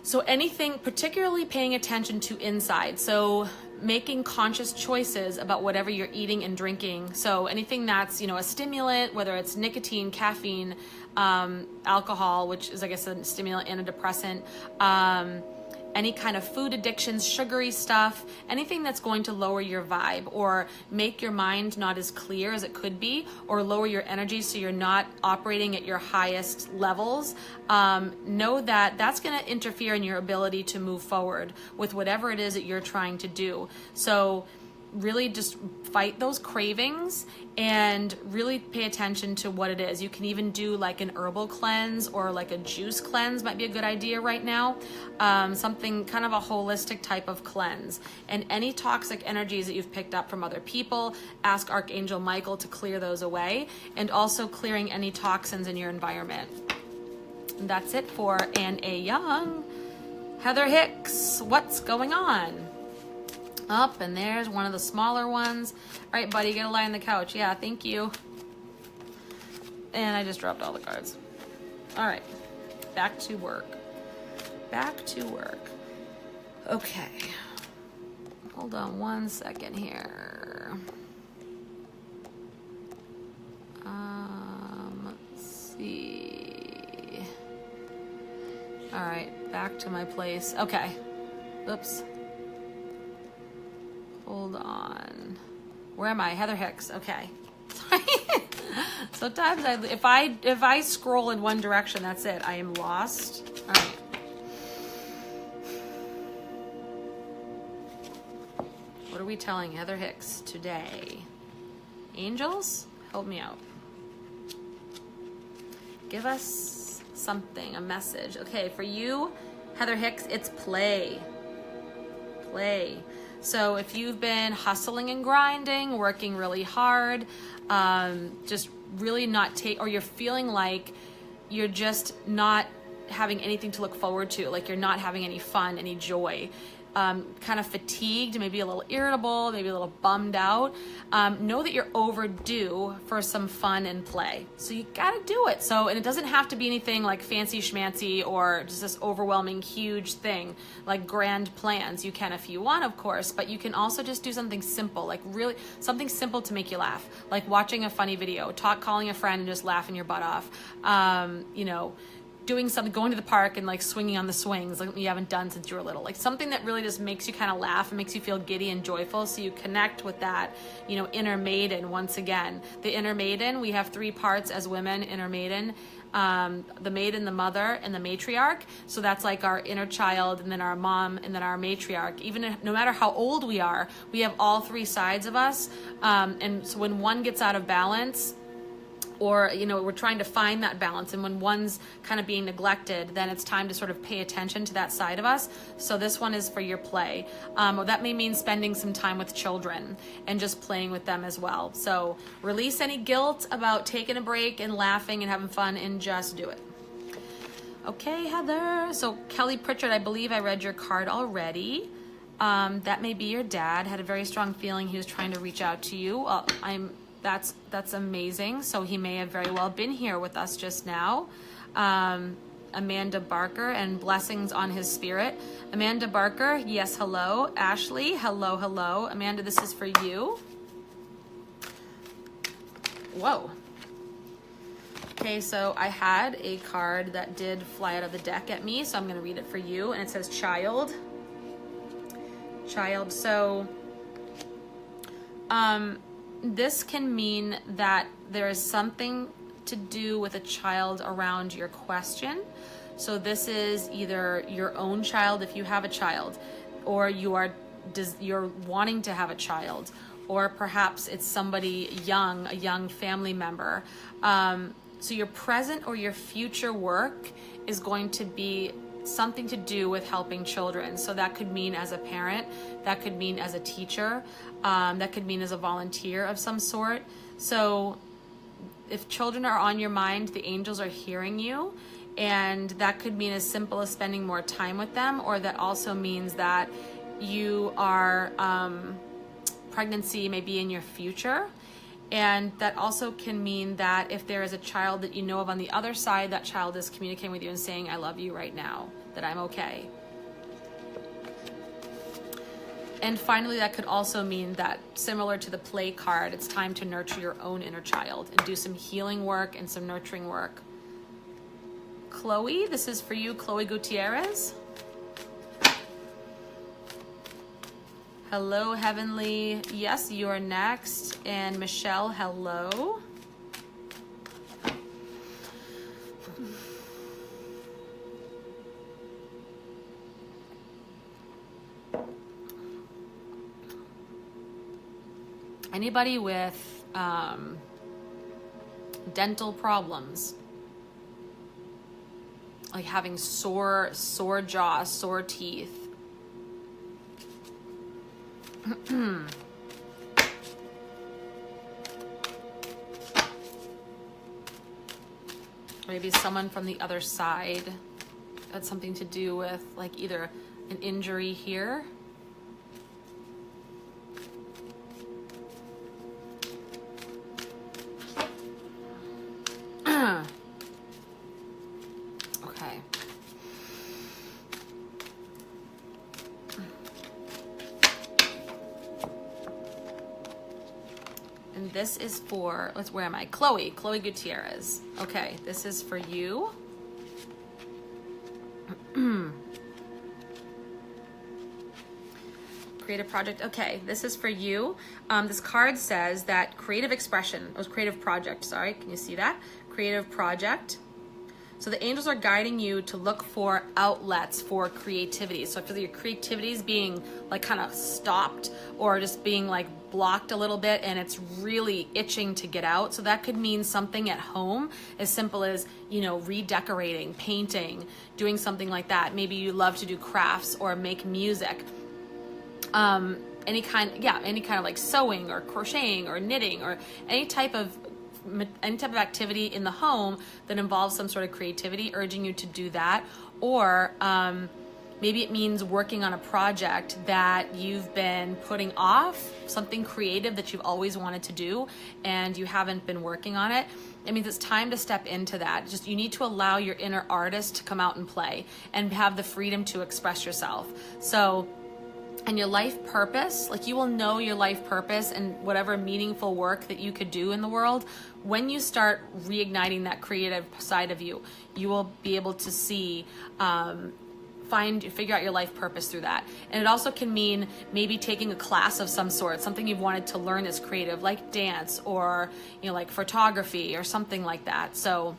So anything, particularly paying attention to inside. So making conscious choices about whatever you're eating and drinking. So anything that's, you know, a stimulant, whether it's nicotine, caffeine, alcohol, which is, I guess, a stimulant and a depressant, any kind of food addictions, sugary stuff, anything that's going to lower your vibe or make your mind not as clear as it could be, or lower your energy so you're not operating at your highest levels, know that that's going to interfere in your ability to move forward with whatever it is that you're trying to do. So really just fight those cravings and really pay attention to what it is. You can even do like an herbal cleanse or like a juice cleanse might be a good idea right now. Something kind of a holistic type of cleanse. And any toxic energies that you've picked up from other people, ask Archangel Michael to clear those away, and also clearing any toxins in your environment. And that's it for Anne A. Young. Heather Hicks, what's going on? Up, and there's one of the smaller ones. All right, buddy, you gotta lie on the couch. Yeah, thank you. And I just dropped all the cards. All right, back to work. Back to work. Okay. Hold on one second here. Let's see. All right, back to my place. Okay. Oops. Hold on. Where am I? Heather Hicks. Okay. Sorry. Sometimes if I scroll in one direction, that's it. I am lost. All right. What are we telling Heather Hicks today? Angels, help me out. Give us something, a message. Okay, for you, Heather Hicks, it's play. Play. So if you've been hustling and grinding, working really hard, just really not or you're feeling like you're just not having anything to look forward to, like you're not having any fun, any joy, kind of fatigued, maybe a little irritable, maybe a little bummed out, know that you're overdue for some fun and play. So you gotta do it. So, and it doesn't have to be anything like fancy schmancy or just this overwhelming huge thing like grand plans. You can if you want, of course, but you can also just do something simple, like really something simple to make you laugh, like watching a funny video, calling a friend and just laughing your butt off, you know, doing something, going to the park and like swinging on the swings like you haven't done since you were little, like something that really just makes you kind of laugh and makes you feel giddy and joyful, so you connect with that, you know, inner maiden. Once again, the inner maiden, we have three parts as women: inner maiden, the maiden, the mother, and the matriarch. So that's like our inner child, and then our mom, and then our matriarch. Even if, no matter how old we are, we have all three sides of us, and so when one gets out of balance, or, you know, we're trying to find that balance, and when one's kind of being neglected, then it's time to sort of pay attention to that side of us. So this one is for your play. That may mean spending some time with children and just playing with them as well. So release any guilt about taking a break and laughing and having fun, and just do it. Okay, Heather. So Kelly Pritchard, I believe I read your card already. That may be your dad. Had a very strong feeling he was trying to reach out to you. That's amazing. So he may have very well been here with us just now. Amanda Barker, and blessings on his spirit. Amanda Barker, yes, hello. Ashley, hello, hello. Amanda, this is for you. Whoa. Okay, so I had a card that did fly out of the deck at me, so I'm going to read it for you, and it says child. Child. So, this can mean that there is something to do with a child around your question. So this is either your own child if you have a child, or you're wanting to have a child, or perhaps it's somebody young, a young family member. So your present or your future work is going to be something to do with helping children. So that could mean as a parent, that could mean as a teacher, that could mean as a volunteer of some sort. So if children are on your mind, the angels are hearing you, and that could mean as simple as spending more time with them, or that also means that you are pregnancy may be in your future, And that also can mean that if there is a child that you know of on the other side, that child is communicating with you and saying, I love you right now, that I'm okay. And finally, that could also mean that, similar to the play card, it's time to nurture your own inner child and do some healing work and some nurturing work. Chloe, this is for you, Chloe Gutierrez. Hello, Heavenly. Yes, you are next. And Michelle, hello. Anybody with dental problems, like having sore jaw, sore teeth? Maybe someone from the other side. That's something to do with like either an injury here. Okay. And this is for, where am I? Chloe Gutierrez. Okay, this is for you. Creative project. Okay, this is for you. This card says that creative expression, creative project, sorry, can you see that? Creative project. So the angels are guiding you to look for outlets for creativity. So I feel like your creativity is being like kind of stopped or just being like blocked a little bit, and it's really itching to get out. So that could mean something at home as simple as, you know, redecorating, painting, doing something like that. Maybe you love to do crafts or make music. Any kind of like sewing or crocheting or knitting or any type of activity in the home that involves some sort of creativity, urging you to do that. Or maybe it means working on a project that you've been putting off, something creative that you've always wanted to do and you haven't been working on it. It means it's time to step into that. Just, you need to allow your inner artist to come out and play and have the freedom to express yourself. So, and your life purpose, like you will know your life purpose and whatever meaningful work that you could do in the world. When you start reigniting that creative side of you, you will be able to see, figure out your life purpose through that. And it also can mean maybe taking a class of some sort, something you've wanted to learn that's creative, like dance or, you know, like photography or something like that. So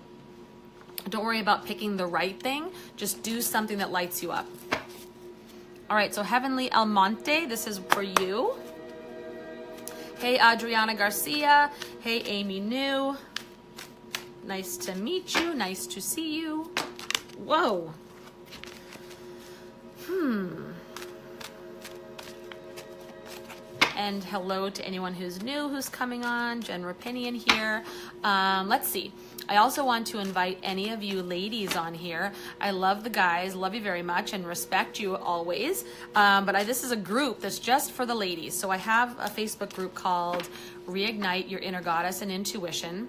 don't worry about picking the right thing. Just do something that lights you up. All right, so Heavenly Almonte, this is for you. Hey, Adriana Garcia. Hey, Amy New. Nice to meet you. Nice to see you. Whoa. And hello to anyone who's new, who's coming on. Jen Rapinian here. Let's see. I also want to invite any of you ladies on here. I love the guys, love you very much, and respect you always. But this is a group that's just for the ladies. So I have a Facebook group called Reignite Your Inner Goddess and Intuition.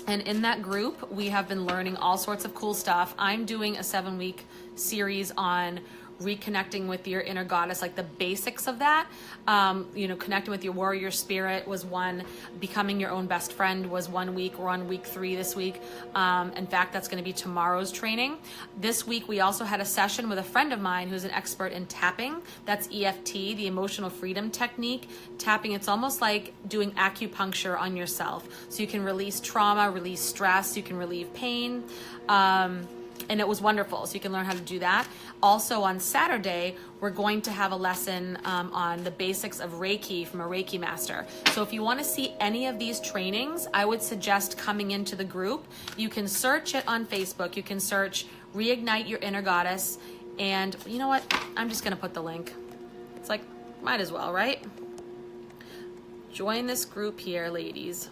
And in that group, we have been learning all sorts of cool stuff. I'm doing a 7-week series on reconnecting with your inner goddess, like the basics of that. Connecting with your warrior spirit was one. Becoming your own best friend was 1 week. We're on week 3 this week. In fact, that's going to be tomorrow's training. This week, we also had a session with a friend of mine who's an expert in tapping. That's EFT, the emotional freedom technique. Tapping, it's almost like doing acupuncture on yourself. So you can release trauma, release stress, you can relieve pain. And it was wonderful. So you can learn how to do that. Also on Saturday, we're going to have a lesson on the basics of Reiki from a Reiki master. So if you want to see any of these trainings, I would suggest coming into the group. You can search it on Facebook. You can search Reignite Your Inner Goddess. And you know what? I'm just going to put the link. It's like, might as well, right? Join this group here, ladies.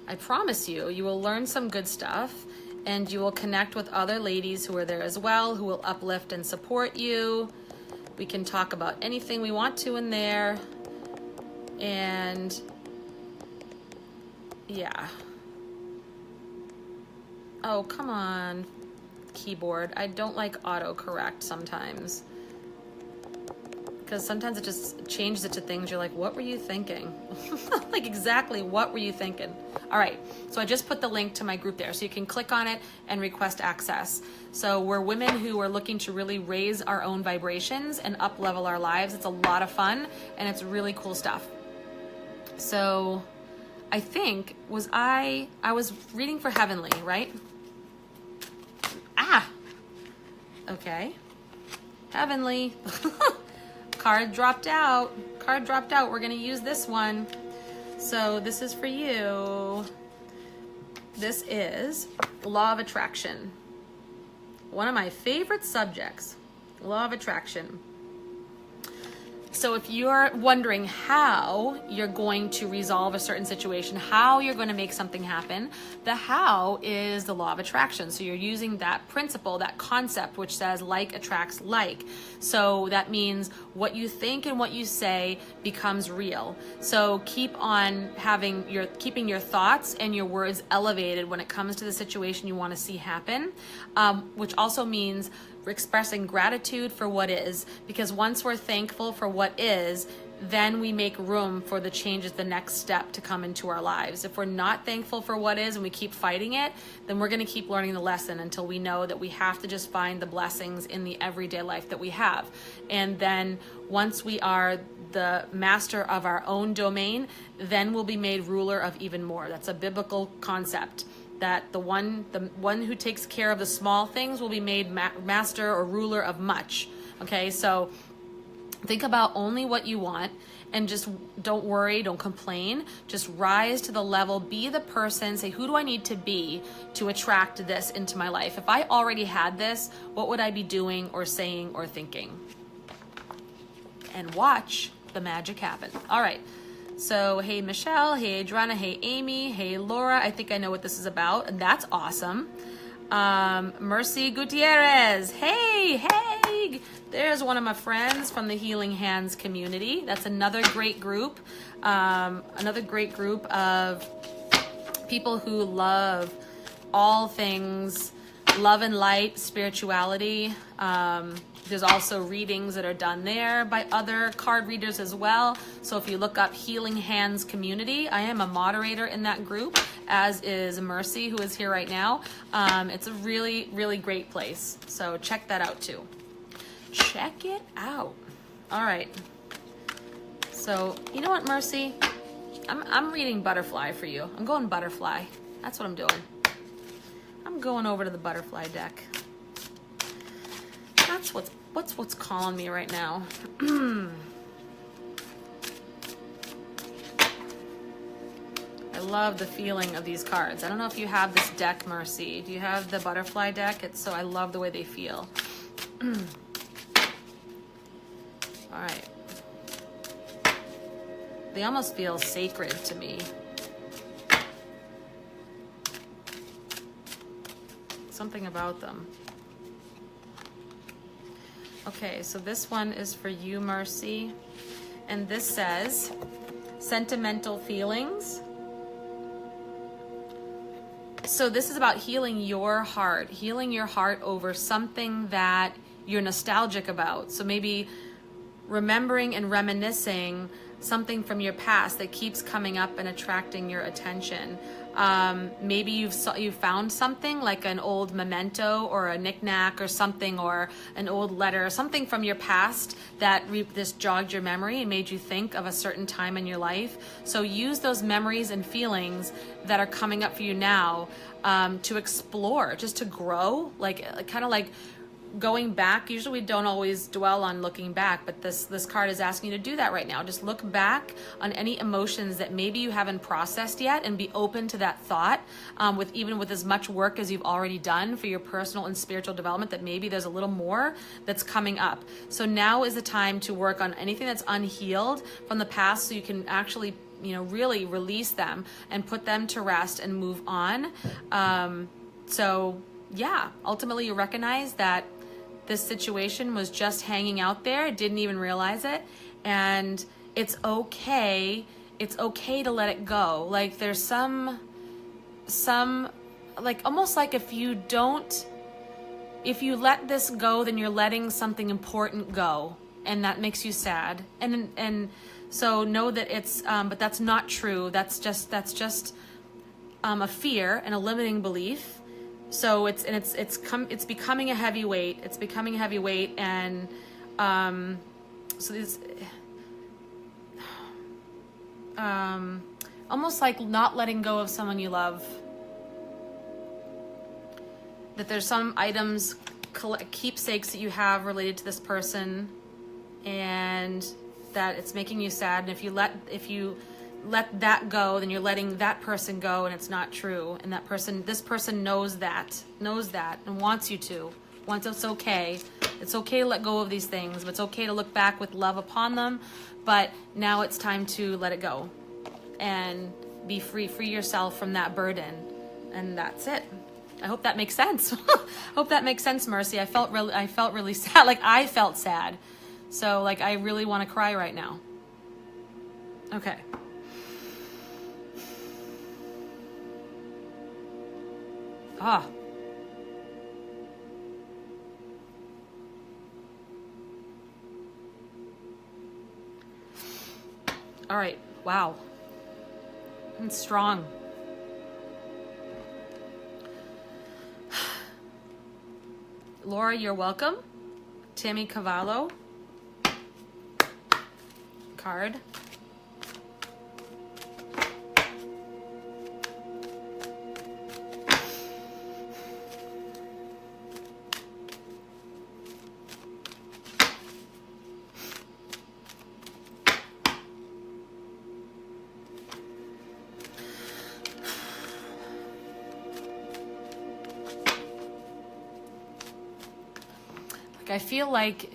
I promise you, you will learn some good stuff. And you will connect with other ladies who are there as well, who will uplift and support you. We can talk about anything we want to in there. And yeah. Oh, come on, keyboard. I don't like autocorrect sometimes. Because sometimes it just changes it to things you're like, what were you thinking? Like, exactly what were you thinking? All right, so I just put the link to my group there, so you can click on it and request access. So we're women who are looking to really raise our own vibrations and up level our lives. It's a lot of fun and it's really cool stuff. So I think I was reading for Heavenly, right? Okay. Heavenly. Card dropped out. We're going to use this one. So this is for you. This is Law of Attraction. One of my favorite subjects, Law of Attraction. So if you're wondering how you're going to resolve a certain situation, how you're going to make something happen, the how is the law of attraction. So you're using that principle, that concept, which says like attracts like. So that means what you think and what you say becomes real. So keep on keeping your thoughts and your words elevated when it comes to the situation you want to see happen, which also means expressing gratitude for what is, because once we're thankful for what is, then we make room for the changes, the next step to come into our lives. If we're not thankful for what is and we keep fighting it, then we're going to keep learning the lesson until we know that we have to just find the blessings in the everyday life that we have. And then once we are the master of our own domain, then we'll be made ruler of even more. That's a biblical concept, that the one who takes care of the small things will be made master or ruler of much. Okay, so think about only what you want and just don't worry, don't complain. Just rise to the level, be the person, say, who do I need to be to attract this into my life? If I already had this, what would I be doing or saying or thinking? And watch the magic happen. All right. So, hey, Michelle, hey, Adriana, hey, Amy, hey, Laura. I think I know what this is about, and that's awesome. Mercy Gutierrez. Hey. There's one of my friends from the Healing Hands community. That's another great group. Another great group of people who love all things love and light, spirituality. There's also readings that are done there by other card readers as well. So if you look up Healing Hands Community, I am a moderator in that group, as is Mercy, who is here right now. It's a really, really great place. So check that out too. Check it out. All right. So you know what, Mercy? I'm reading Butterfly for you. I'm going Butterfly. That's what I'm doing. I'm going over to the Butterfly deck. That's what's calling me right now. I love the feeling of these cards. I don't know if you have this deck, Mercy. Do you have the Butterfly deck? I love the way they feel. All right. They almost feel sacred to me. Something about them. Okay, so this one is for you, Mercy. And this says, sentimental feelings. So this is about healing your heart over something that you're nostalgic about. So maybe remembering and reminiscing something from your past that keeps coming up and attracting your attention. Maybe you found something like an old memento or a knick-knack or something, or an old letter, something from your past that this jogged your memory and made you think of a certain time in your life. So use those memories and feelings that are coming up for you now to explore, just to grow, kind of like going back. Usually we don't always dwell on looking back, but this card is asking you to do that right now. Just look back on any emotions that maybe you haven't processed yet, and be open to that thought, with as much work as you've already done for your personal and spiritual development, that maybe there's a little more that's coming up. So now is the time to work on anything that's unhealed from the past, so you can actually really release them and put them to rest and move on. So yeah, ultimately you recognize that this situation was just hanging out there, didn't even realize it, and it's okay it's okay to let it go. Like there's some, like almost like if you let this go, then you're letting something important go, and that makes you sad. And so know that it's, but that's not true. That's just a fear and a limiting belief. So it's becoming a heavy weight. It's becoming a heavy weight, and so this, almost like not letting go of someone you love. That there's some items, keepsakes that you have related to this person, and that it's making you sad. And if you let that go, then you're letting that person go, and it's not true. And this person knows that, and wants you to. Wants it's okay. It's okay to let go of these things, but it's okay to look back with love upon them. But now it's time to let it go and be free yourself from that burden. And that's it. I hope that makes sense. Hope that makes sense, Mercy. I felt really sad. Like I felt sad. So like I really want to cry right now. Okay. Ah. All right. Wow. It's strong. Laura, you're welcome. Tammy Cavallo. Card. I feel like,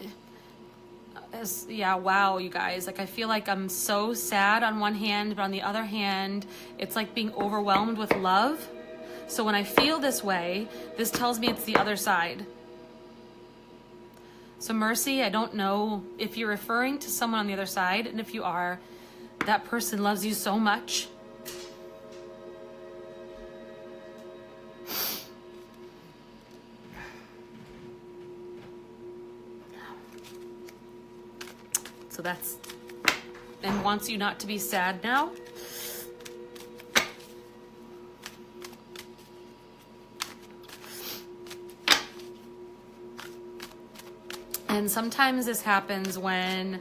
wow, you guys. Like, I feel like I'm so sad on one hand, but on the other hand, it's like being overwhelmed with love. So when I feel this way, this tells me it's the other side. So Mercy, I don't know if you're referring to someone on the other side, and if you are, that person loves you so much. So that's, and wants you not to be sad now. And sometimes this happens when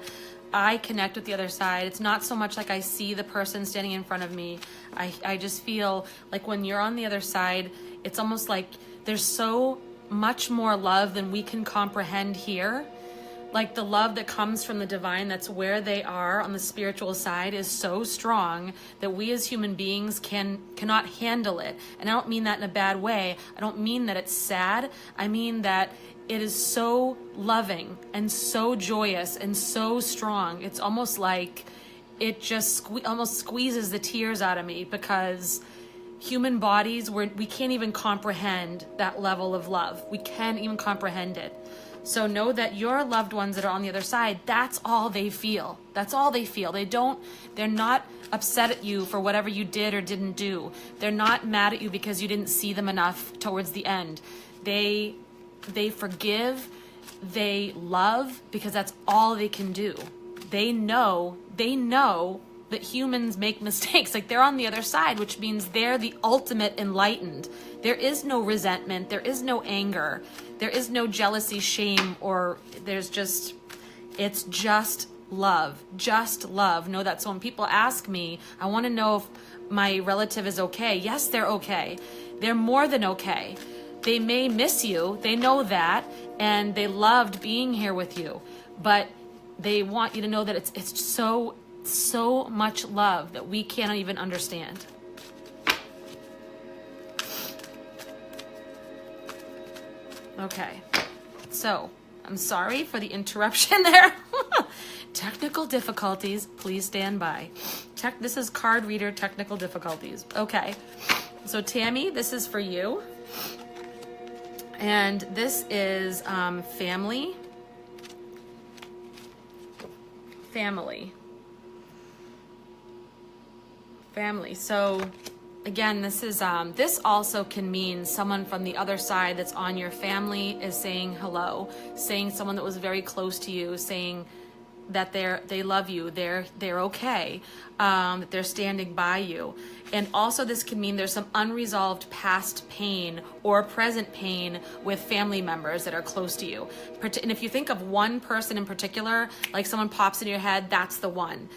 I connect with the other side. It's not so much like I see the person standing in front of me. I just feel like when you're on the other side, it's almost like there's so much more love than we can comprehend here. Like the love that comes from the divine, that's where they are on the spiritual side, is so strong that we as human beings cannot handle it. And I don't mean that in a bad way. I don't mean that it's sad. I mean that it is so loving and so joyous and so strong. It's almost like it just almost squeezes the tears out of me, because human bodies, we can't even comprehend that level of love. We can't even comprehend it. So know that your loved ones that are on the other side, that's all they feel. That's all they feel. They're not upset at you for whatever you did or didn't do. They're not mad at you because you didn't see them enough towards the end. They forgive, they love, because that's all they can do. They know that humans make mistakes. Like, they're on the other side, which means they're the ultimate enlightened. There is no resentment. There is no anger. There is no jealousy, shame, or it's just love. Just love. Know that. So when people ask me, I want to know if my relative is okay. Yes, they're okay. They're more than okay. They may miss you. They know that. And they loved being here with you. But they want you to know that it's so much love that we cannot even understand. Okay, so I'm sorry for the interruption there. Technical difficulties, please stand by. This is card reader technical difficulties. Okay, so Tammy, this is for you. And this is family. family. So again, this also can mean someone from the other side that's on your family is saying hello, saying someone that was very close to you, saying that they love you, they're okay, that they're standing by you. And also this can mean there's some unresolved past pain or present pain with family members that are close to you. And if you think of one person in particular, like someone pops in your head, that's the one.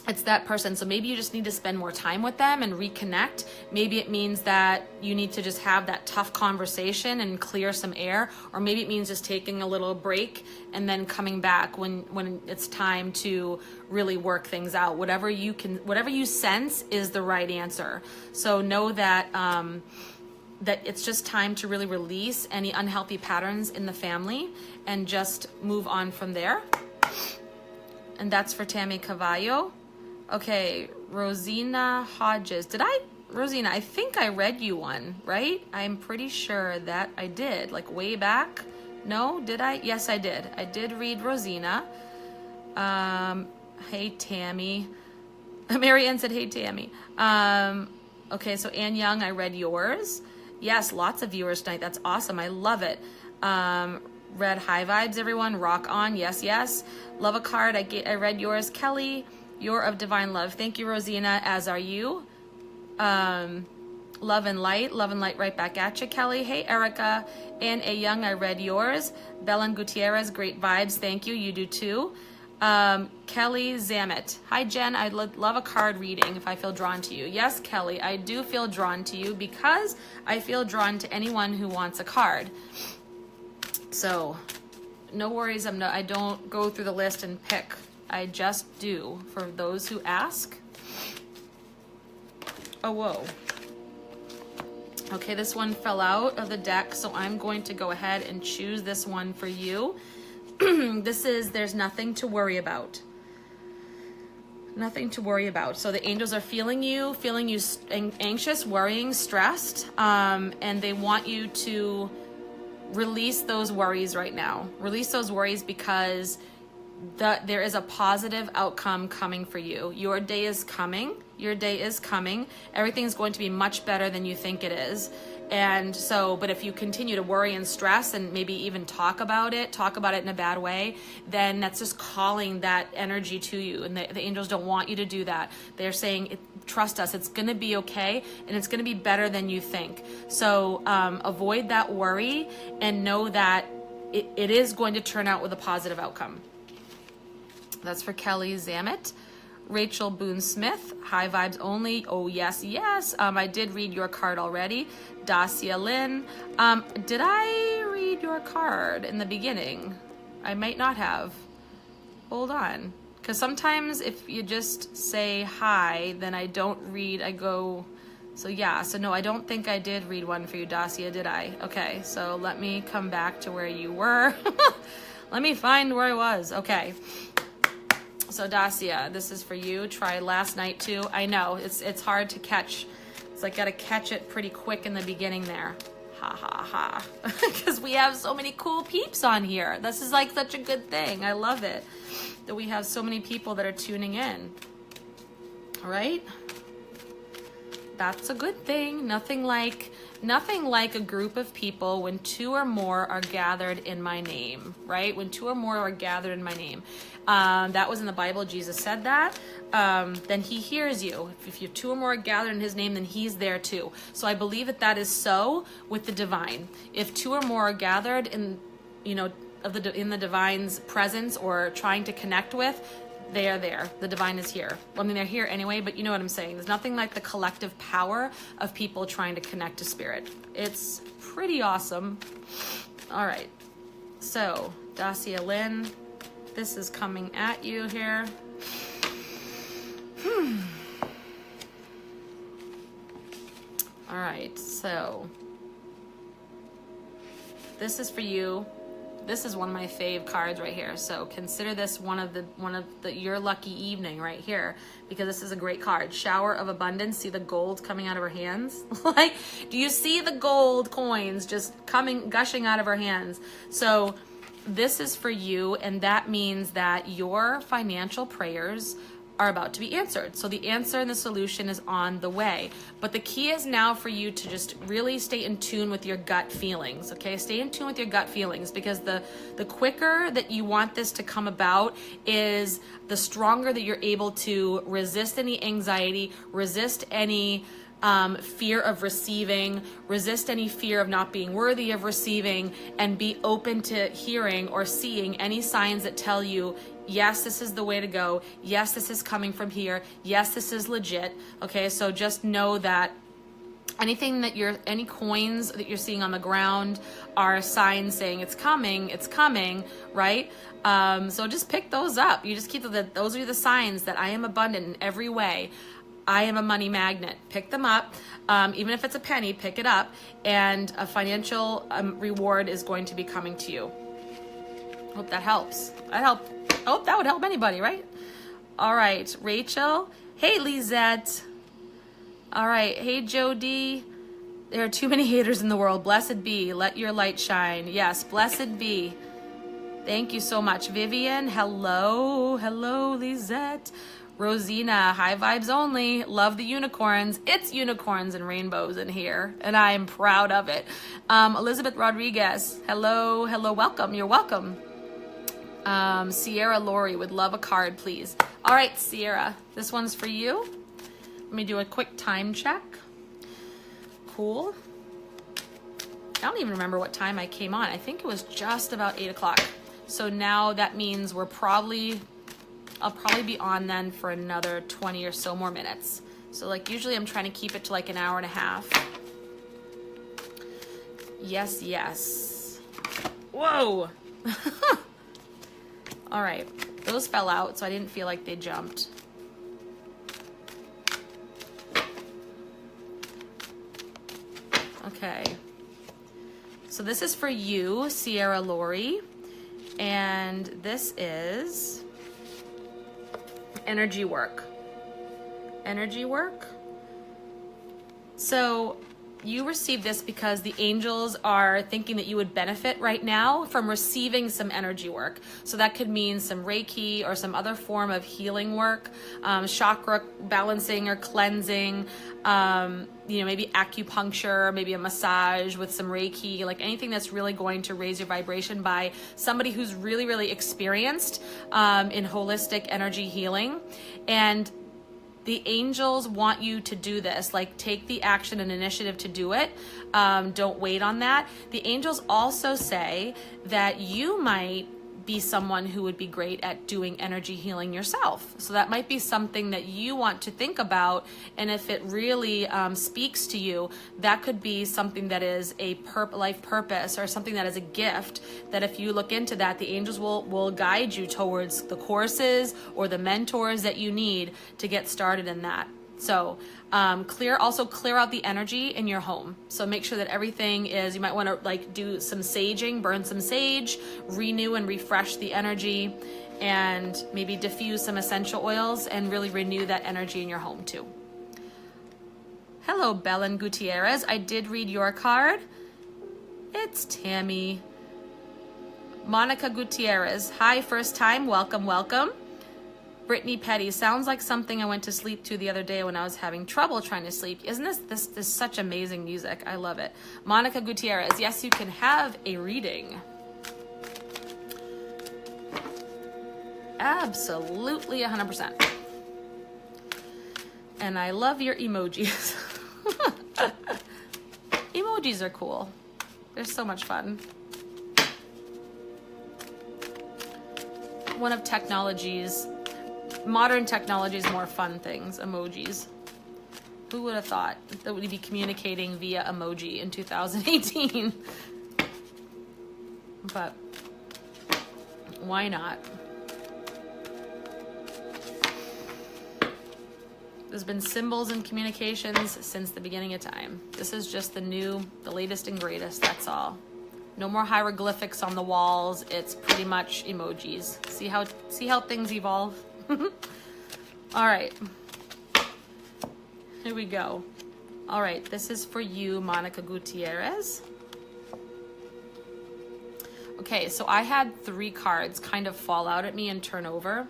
It's that person. So maybe you just need to spend more time with them and reconnect. Maybe it means that you need to just have that tough conversation and clear some air, or maybe it means just taking a little break and then coming back when it's time to really work things out. Whatever you sense is the right answer. So know that that it's just time to really release any unhealthy patterns in the family and just move on from there. And that's for Tammy Cavallo. Okay, Rosina Hodges. Rosina, I think I read you one, right? I'm pretty sure that I did, like way back. No, did I? Yes, I did. I did read Rosina. Hey, Tammy. Marianne said, hey, Tammy. Okay, so Ann Young, I read yours. Yes, lots of viewers tonight. That's awesome. I love it. Read high vibes, everyone. Rock on. Yes, yes. Love a card. I read yours. Kelly, you're of divine love. Thank you, Rosina, as are you. Love and light right back at you, Kelly. Hey, Erica. Ann A. Young, I read yours. Belen Gutierrez, great vibes. Thank you. You do too. Kelly Zamet. Hi, Jen. I'd love a card reading if I feel drawn to you. Yes, Kelly, I do feel drawn to you because I feel drawn to anyone who wants a card. So no worries. I don't go through the list and pick. I just do for those who ask. Oh, whoa. Okay, this one fell out of the deck, so I'm going to go ahead and choose this one for you. This is, there's nothing to worry about. Nothing to worry about. So the angels are feeling you anxious, worrying, stressed, and they want you to release those worries right now. Release those worries because there is a positive outcome coming for you. Your day is coming. Your day is coming. Everything's going to be much better than you think it is. And so, but if you continue to worry and stress and maybe even talk about it in a bad way, then that's just calling that energy to you. And the angels don't want you to do that. They're saying, trust us, it's going to be okay. And it's going to be better than you think. So avoid that worry and know that it is going to turn out with a positive outcome. That's for Kelly Zamet. Rachel Boone Smith, high vibes only. Oh, yes, yes. I did read your card already. Dacia Lynn. Did I read your card in the beginning? I might not have. Hold on. Because sometimes if you just say hi, then I don't read. I go. So yeah, so no, I don't think I did read one for you, Dacia, did I? Okay, so let me come back to where you were. Let me find where I was. Okay. So Dacia, this is for you. Tried last night too. I know it's hard to catch. It's like gotta catch it pretty quick in the beginning there. Ha ha ha. Because we have so many cool peeps on here. This is like such a good thing. I love it that we have so many people that are tuning in. All right. That's a good thing. Nothing like a group of people when two or more are gathered in my name, right? When two or more are gathered in my name. That was in the Bible. Jesus said that. Then he hears you. If you two or more are gathered in his name, then he's there too. So I believe that is so with the divine. If two or more are gathered in, in the divine's presence or trying to connect with, they are there. The divine is here. Well, I mean, they're here anyway, but you know what I'm saying. There's nothing like the collective power of people trying to connect to spirit. It's pretty awesome. All right. So, Dacia Lynn, this is coming at you here. All right. So, this is for you. This is one of my fave cards right here. So consider this one of the your lucky evening right here, because this is a great card. Shower of abundance. See the gold coming out of her hands? Like, do you see the gold coins just gushing out of her hands? So this is for you, and that means that your financial prayers are about to be answered. So the answer and the solution is on the way. But the key is now for you to just really stay in tune with your gut feelings, okay? Stay in tune with your gut feelings, because the quicker that you want this to come about is the stronger that you're able to resist any anxiety, resist any fear of receiving, resist any fear of not being worthy of receiving, and be open to hearing or seeing any signs that tell you, yes, this is the way to go. Yes, this is coming from here. Yes, this is legit. Okay, so just know that any coins that you're seeing on the ground are signs saying it's coming, right? So just pick those up. You just keep those are the signs that I am abundant in every way. I am a money magnet. Pick them up. Even if it's a penny, pick it up, and a financial reward is going to be coming to you. Hope that helps. I hope that would help anybody, right? All right, Rachel. Hey, Lisette. All right, hey, Jody. There are too many haters in the world. Blessed be. Let your light shine. Yes, blessed be. Thank you so much. Vivian, hello. Hello, Lisette. Rosina, high vibes only. Love the unicorns. It's unicorns and rainbows in here, and I am proud of it. Elizabeth Rodriguez, hello, welcome. You're welcome. Sierra Lori would love a card, please. All right, Sierra, this one's for you. Let me do a quick time check. Cool. I don't even remember what time I came on. I think it was just about 8 o'clock. So now that means I'll probably be on then for another 20 or so more minutes. So like usually I'm trying to keep it to like an hour and a half. Yes. Whoa. All right, those fell out, so I didn't feel like they jumped. Okay. So this is for you, Sierra Lori, and this is energy work. Energy work. So you received this because the angels are thinking that you would benefit right now from receiving some energy work. So that could mean some Reiki or some other form of healing work, chakra balancing or cleansing, maybe acupuncture, maybe a massage with some Reiki, like anything that's really going to raise your vibration by somebody who's really, really experienced in holistic energy healing. And the angels want you to do this, like take the action and initiative to do it. Don't wait on that. The angels also say that you might be someone who would be great at doing energy healing yourself. So that might be something that you want to think about. And if it really speaks to you, that could be something that is a life purpose or something that is a gift, that if you look into that, the angels will guide you towards the courses or the mentors that you need to get started in that. So clear out the energy in your home. So make sure that everything is, you might want to like do some saging, burn some sage, renew and refresh the energy, and maybe diffuse some essential oils and really renew that energy in your home too. Hello, Belen Gutierrez. I did read your card. It's Tammy. Monica Gutierrez. Hi, first time. Welcome. Brittany Petty, sounds like something I went to sleep to the other day when I was having trouble trying to sleep. Isn't this such amazing music? I love it. Monica Gutierrez, yes, you can have a reading. Absolutely 100%. And I love your emojis. Emojis are cool. They're so much fun. One of modern technology's more fun things, emojis. Who would have thought that we'd be communicating via emoji in 2018? But why not? There's been symbols in communications since the beginning of time. This is just the latest and greatest, that's all. No more hieroglyphics on the walls. It's pretty much emojis. See how things evolve? All right. Here we go. All right, this is for you, Monica Gutierrez. Okay, so I had 3 cards kind of fall out at me and turn over.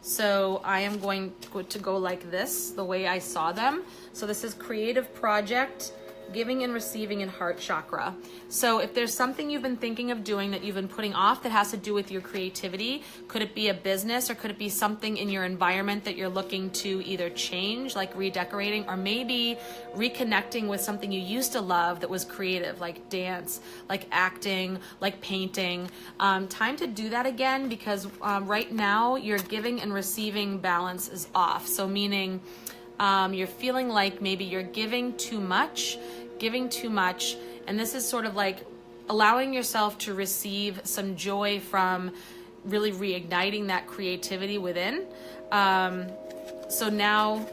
So I am going to go like this, the way I saw them. So this is creative project, giving and receiving, in heart chakra. So if there's something you've been thinking of doing that you've been putting off that has to do with your creativity, could it be a business or could it be something in your environment that you're looking to either change, like redecorating, or maybe reconnecting with something you used to love that was creative, like dance, like acting, like painting. Time to do that again, because right now your giving and receiving balance is off. So meaning you're feeling like maybe you're giving too much, and this is sort of like allowing yourself to receive some joy from really reigniting that creativity within. So now,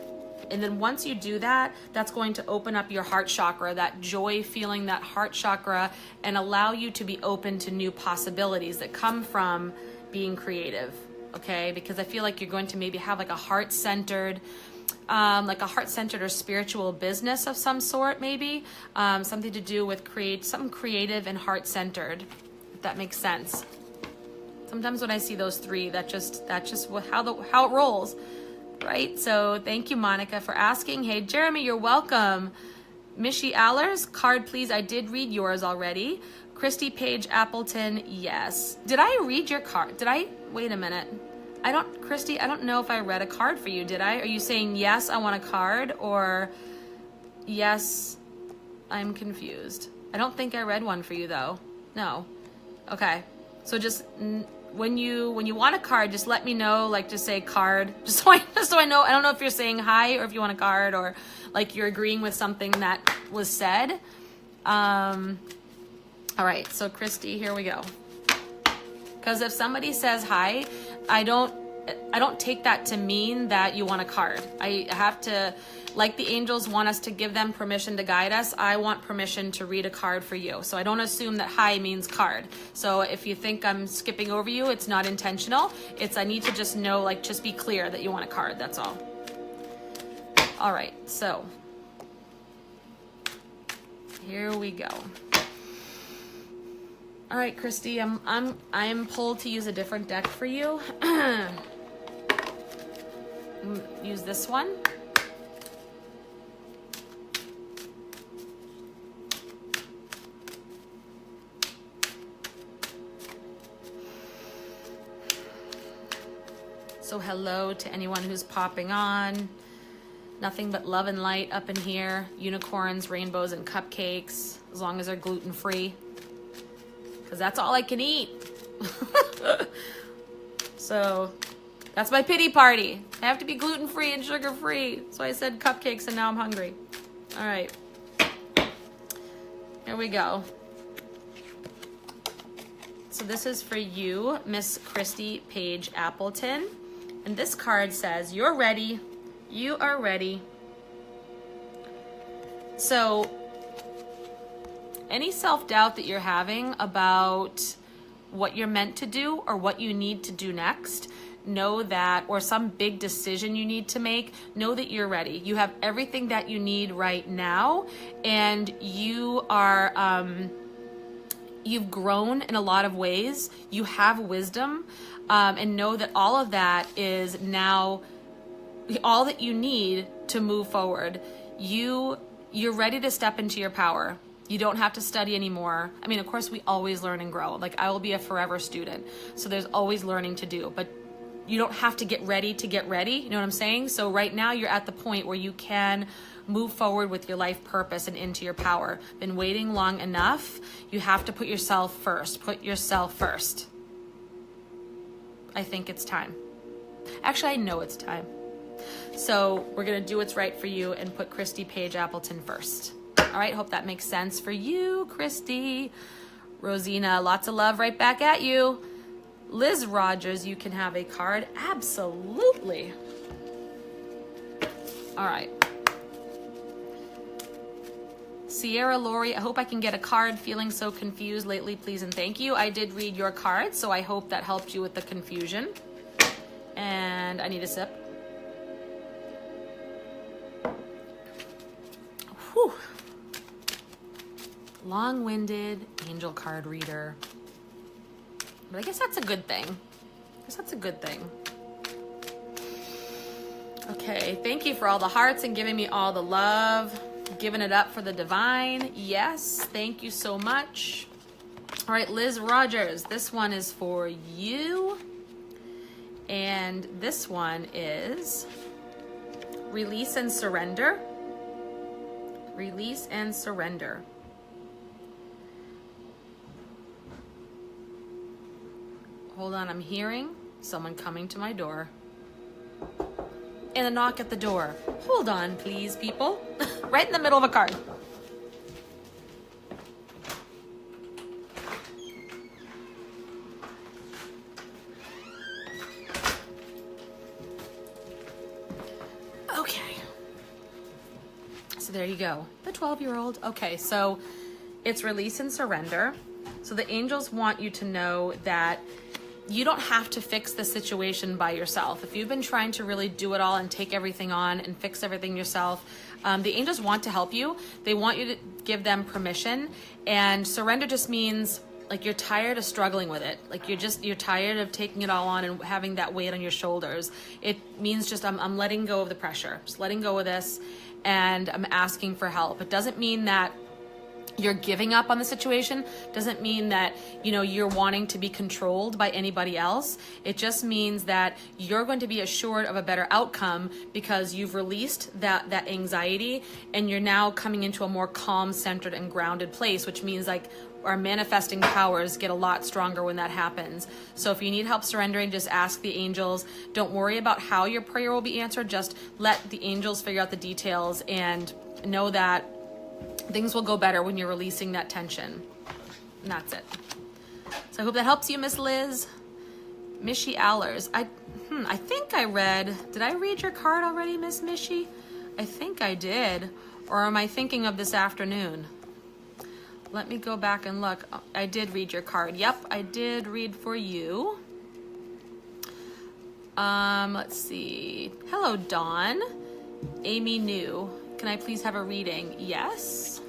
and then once you do that, that's going to open up your heart chakra, that joy feeling, that heart chakra, and allow you to be open to new possibilities that come from being creative, okay? Because I feel like you're going to maybe have like a heart-centered or spiritual business of some sort, maybe something to do with something creative and heart-centered, if that makes sense. Sometimes when I see those three, that's just how it rolls, right? So thank you, Monica, for asking. Hey, Jeremy, you're welcome. Mishy Allers, card please. I did read yours already. Christy Page Appleton, yes. Did I read your card? Wait a minute. Christy, I don't know if I read a card for you, did I? Are you saying yes, I want a card, or yes, I'm confused? I don't think I read one for you though. No. Okay. So just when you want a card, just let me know, like just say card, just so I know. I don't know if you're saying hi or if you want a card or like you're agreeing with something that was said. All right. So Christy, here we go. Because if somebody says hi, I don't take that to mean that you want a card. I have to, like the angels want us to give them permission to guide us, I want permission to read a card for you. So I don't assume that hi means card. So if you think I'm skipping over you, it's not intentional. I need to just know, like, just be clear that you want a card, that's all. All right, so here we go. All right, Christy, I'm pulled to use a different deck for you. Use this one. So hello to anyone who's popping on. Nothing but love and light up in here. Unicorns, rainbows, and cupcakes, as long as they're gluten-free. Because that's all I can eat. So that's my pity party. I have to be gluten-free and sugar-free. So I said cupcakes and now I'm hungry. All right. Here we go. So this is for you, Miss Christy Page Appleton. And this card says, you're ready. You are ready. So any self-doubt that you're having about what you're meant to do or what you need to do next, know that, or some big decision you need to make, know that you're ready. You have everything that you need right now, and you are, you've grown in a lot of ways. You have wisdom, and know that all of that is now all that you need to move forward. You're ready to step into your power. You don't have to study anymore. I mean, of course, we always learn and grow. Like, I will be a forever student. So there's always learning to do. But you don't have to get ready to get ready. You know what I'm saying? So right now, you're at the point where you can move forward with your life purpose and into your power. Been waiting long enough. You have to put yourself first. Put yourself first. I think it's time. Actually, I know it's time. So we're going to do what's right for you and put Christy Page Appleton first. All right, hope that makes sense for you, Christy. Rosina, lots of love right back at you. Liz Rogers, you can have a card. Absolutely. All right. Sierra Lori, I hope I can get a card. Feeling so confused lately, please and thank you. I did read your card, so I hope that helped you with the confusion. And I need a sip. Whew. Long-winded angel card reader. But I guess that's a good thing. Okay, thank you for all the hearts and giving me all the love, giving it up for the divine. Yes, thank you so much. All right, Liz Rogers, this one is for you. And this one is release and surrender. Release and surrender. Hold on, I'm hearing someone coming to my door. And a knock at the door. Hold on, please, people. Right in the middle of a card. Okay. So there you go. The 12-year-old. Okay, so it's release and surrender. So the angels want you to know that you don't have to fix the situation by yourself. If you've been trying to really do it all and take everything on and fix everything yourself, the angels want to help you. They want you to give them permission. And surrender just means like you're tired of struggling with it. Like you're tired of taking it all on and having that weight on your shoulders. It means just I'm letting go of the pressure. Just letting go of this, and I'm asking for help. It doesn't mean that you're giving up on the situation. Doesn't mean that, you know, you're wanting to be controlled by anybody else. It just means that you're going to be assured of a better outcome because you've released that anxiety, and you're now coming into a more calm, centered, and grounded place, which means like our manifesting powers get a lot stronger when that happens. So if you need help surrendering, just ask the angels. Don't worry about how your prayer will be answered. Just let the angels figure out the details, and know that things will go better when you're releasing that tension. And that's it. So I hope that helps you, Miss Liz. Mishy Allers. I think I read, did I read your card already, Miss Mishy? I think I did. Or am I thinking of this afternoon? Let me go back and look. I did read your card. Yep, I did read for you. Let's see. Hello, Dawn. Amy New. Can I please have a reading? Yes.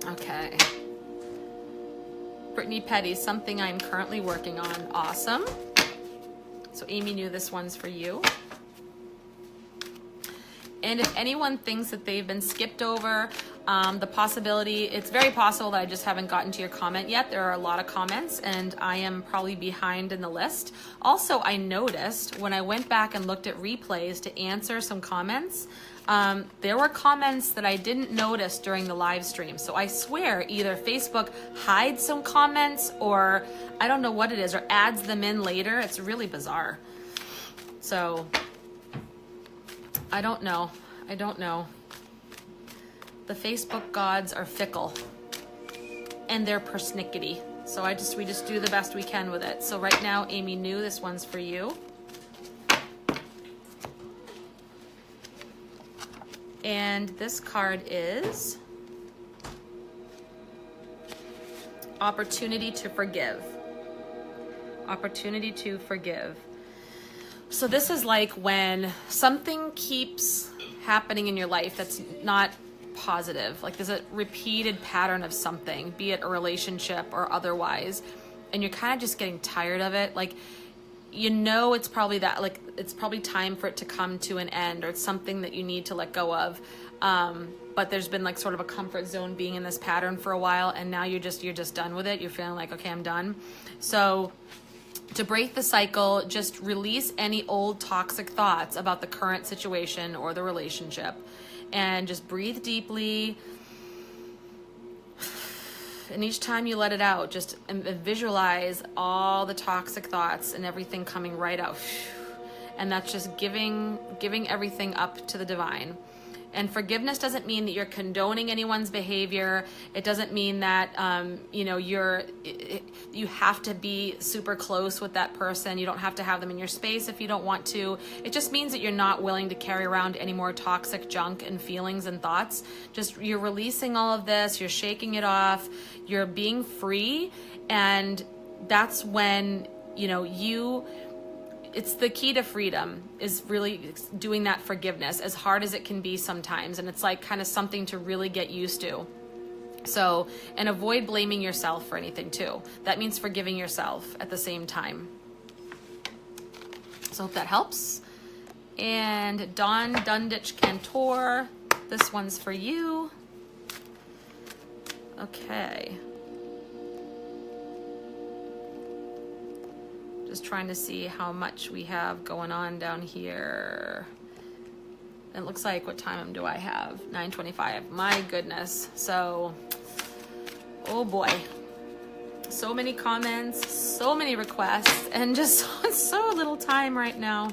Okay. Brittany Petty, something I'm currently working on. Awesome. So Amy New, this one's for you. And if anyone thinks that they've been skipped over, the possibility, it's very possible that I just haven't gotten to your comment yet. There are a lot of comments, and I am probably behind in the list. Also, I noticed when I went back and looked at replays to answer some comments, there were comments that I didn't notice during the live stream. So I swear either Facebook hides some comments, or I don't know what it is, or adds them in later. It's really bizarre. So I don't know. I don't know. The Facebook gods are fickle, and they're persnickety. So we just do the best we can with it. So right now, Amy New, this one's for you. And this card is opportunity to forgive. Opportunity to forgive. So this is like when something keeps happening in your life that's not positive, like there's a repeated pattern of something, be it a relationship or otherwise, and you're kind of just getting tired of it. Like, you know, it's probably that, like, it's probably time for it to come to an end, or it's something that you need to let go of. But there's been like sort of a comfort zone being in this pattern for a while, and now you're just done with it. You're feeling like, okay, I'm done. So to break the cycle, just release any old toxic thoughts about the current situation or the relationship, and just breathe deeply. And each time you let it out, just visualize all the toxic thoughts and everything coming right out. And that's just giving everything up to the divine. And forgiveness doesn't mean that you're condoning anyone's behavior. It doesn't mean that you know, you have to be super close with that person. You don't have to have them in your space if you don't want to. It just means that you're not willing to carry around any more toxic junk and feelings and thoughts. Just, you're releasing all of this. You're shaking it off. You're being free, and that's when, you know, it's the key to freedom, is really doing that forgiveness, as hard as it can be sometimes. And it's like kind of something to really get used to. So, and avoid blaming yourself for anything too. That means forgiving yourself at the same time. So hope that helps. And Dawn Dunditch Cantor, this one's for you. Okay. Just trying to see how much we have going on down here. It looks like, what time do I have? 9:25. My goodness. So, oh boy. So many comments, so many requests, and just so little time right now.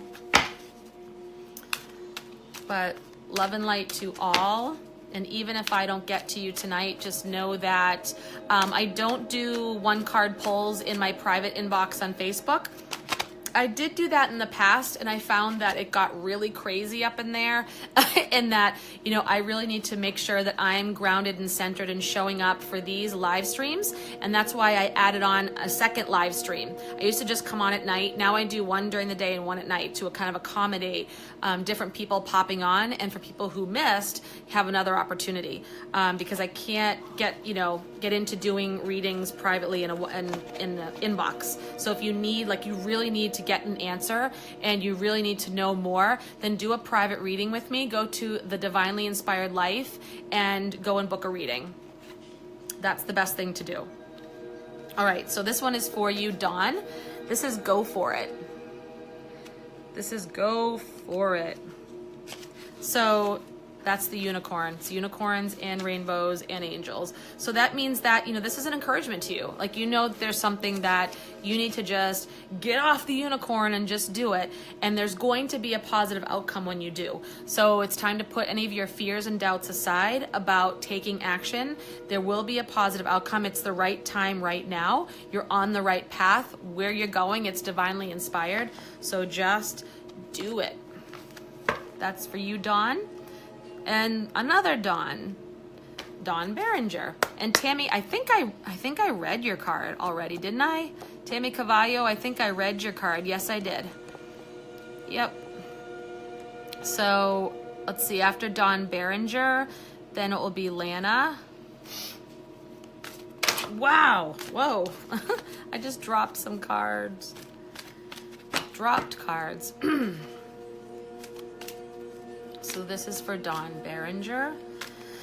But love and light to all. And even if I don't get to you tonight, just know that I don't do one card pulls in my private inbox on Facebook. I did do that in the past, and I found that it got really crazy up in there and that, you know, I really need to make sure that I'm grounded and centered and showing up for these live streams. And that's why I added on a second live stream. I used to just come on at night. Now I do one during the day and one at night to kind of accommodate different people popping on, and for people who missed, have another opportunity because I can't get into doing readings privately in the inbox. So if you need, like, you really need to get an answer and you really need to know more, then do a private reading with me. Go to the Divinely Inspired Life and go and book a reading. That's the best thing to do. All right, so this one is for you, Dawn. This is Go For It. This is Go For It. So that's the unicorn. It's unicorns and rainbows and angels. So that means that, you know, this is an encouragement to you. Like, you know, there's something that you need to just get off the unicorn and just do it. And there's going to be a positive outcome when you do. So it's time to put any of your fears and doubts aside about taking action. There will be a positive outcome. It's the right time right now. You're on the right path. Where you're going, it's divinely inspired. So just do it. That's for you, Dawn. And another Dawn Berenger. And Tammy, I think I read your card already, didn't I? Tammy Cavallo, I think I read your card. Yes, I did. Yep. So let's see, after Dawn Berenger, then it will be Lana. Wow, whoa. I just dropped some cards. Dropped cards. So this is for Dawn Berenger. Getting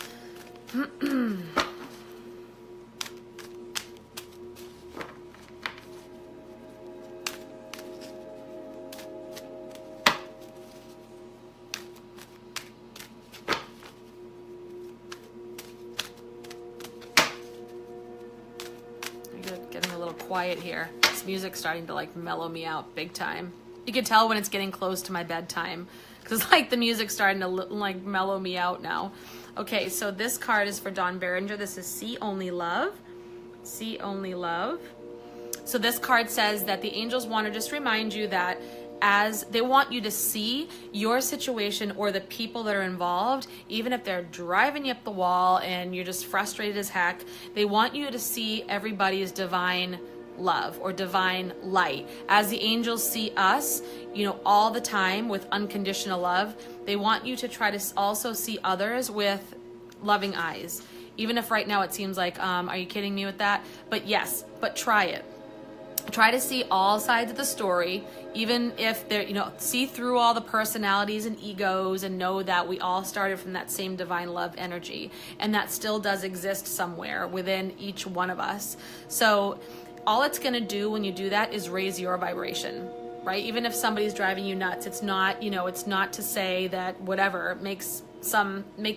a little quiet here. This music's starting to like mellow me out big time. You can tell when it's getting close to my bedtime, because like the music's starting to like mellow me out now. Okay, so this card is for Dawn Berenger. This is See Only Love. See Only Love. So this card says that the angels want to just remind you that as they want you to see your situation or the people that are involved, even if they're driving you up the wall and you're just frustrated as heck, they want you to see everybody's divine love or divine light. As the angels see us, you know, all the time with unconditional love, they want you to try to also see others with loving eyes. Even if right now it seems like, are you kidding me with that? But yes, but try it. Try to see all sides of the story, even if they're, you know, see through all the personalities and egos and know that we all started from that same divine love energy. And that still does exist somewhere within each one of us. So all it's going to do when you do that is raise your vibration, right? Even if somebody's driving you nuts, it's not, you know, it's not to say that whatever makes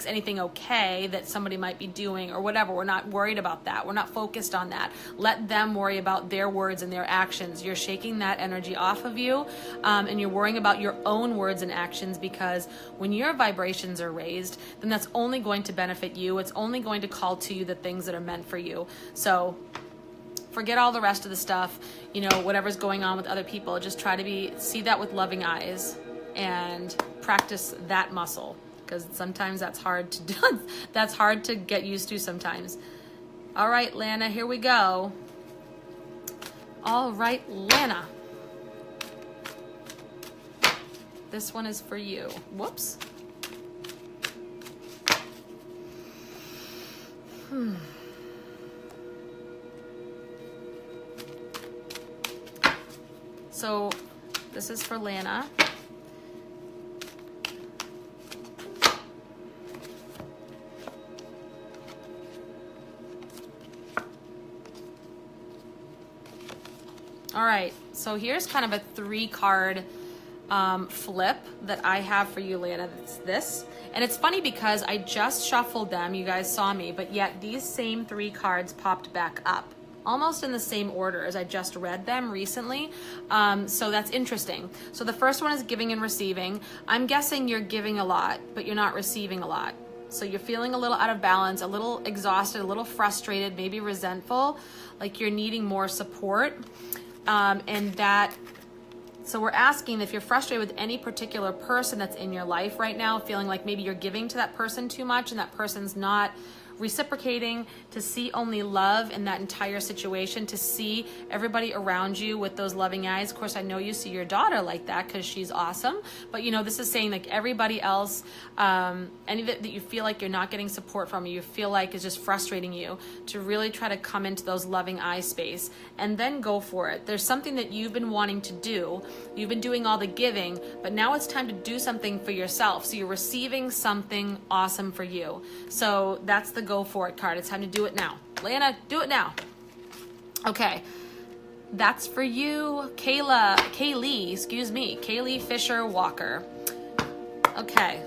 anything okay that somebody might be doing or whatever. We're not worried about that. We're not focused on that. Let them worry about their words and their actions. You're shaking that energy off of you, and you're worrying about your own words and actions, because when your vibrations are raised, then that's only going to benefit you. It's only going to call to you the things that are meant for you. So forget all the rest of the stuff, you know, whatever's going on with other people. Just try to see that with loving eyes and practice that muscle. Because sometimes that's hard to do. That's hard to get used to sometimes. All right, Lana, here we go. All right, Lana. This one is for you. Whoops. So this is for Lana. All right, so here's kind of a 3-card flip that I have for you, Lana. It's this. And it's funny because I just shuffled them, you guys saw me, but yet these same 3 cards popped back up, almost in the same order as I just read them recently. So that's interesting. So the first one is giving and receiving. I'm guessing you're giving a lot, but you're not receiving a lot. So you're feeling a little out of balance, a little exhausted, a little frustrated, maybe resentful, like you're needing more support. So we're asking if you're frustrated with any particular person that's in your life right now, feeling like maybe you're giving to that person too much and that person's not reciprocating, to see only love in that entire situation, to see everybody around you with those loving eyes. Of course, I know you see your daughter like that because she's awesome, but you know, this is saying like everybody else, any that you feel like you're not getting support from, you feel like is just frustrating you, to really try to come into those loving eye space and then go for it. There's something that you've been wanting to do. You've been doing all the giving, but now it's time to do something for yourself. So you're receiving something awesome for you. So that's the go for it card. It's time to do it now. Lana, do it now. Okay. That's for you, Kaylee Fisher Walker. Okay.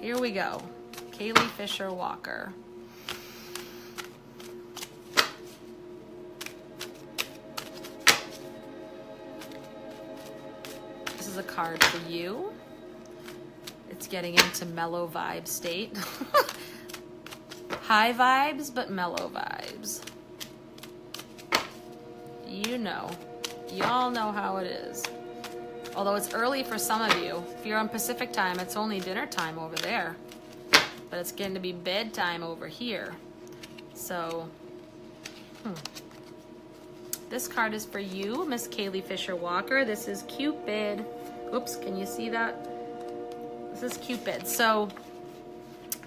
Here we go. Kaylee Fisher Walker. This is a card for you. It's getting into mellow vibe state. High vibes, but mellow vibes. You know. Y'all know how it is. Although it's early for some of you. If you're on Pacific time, it's only dinner time over there. But it's getting to be bedtime over here. So, this card is for you, Miss Kaylee Fisher Walker. This is Cupid. Oops, can you see that? This is Cupid. So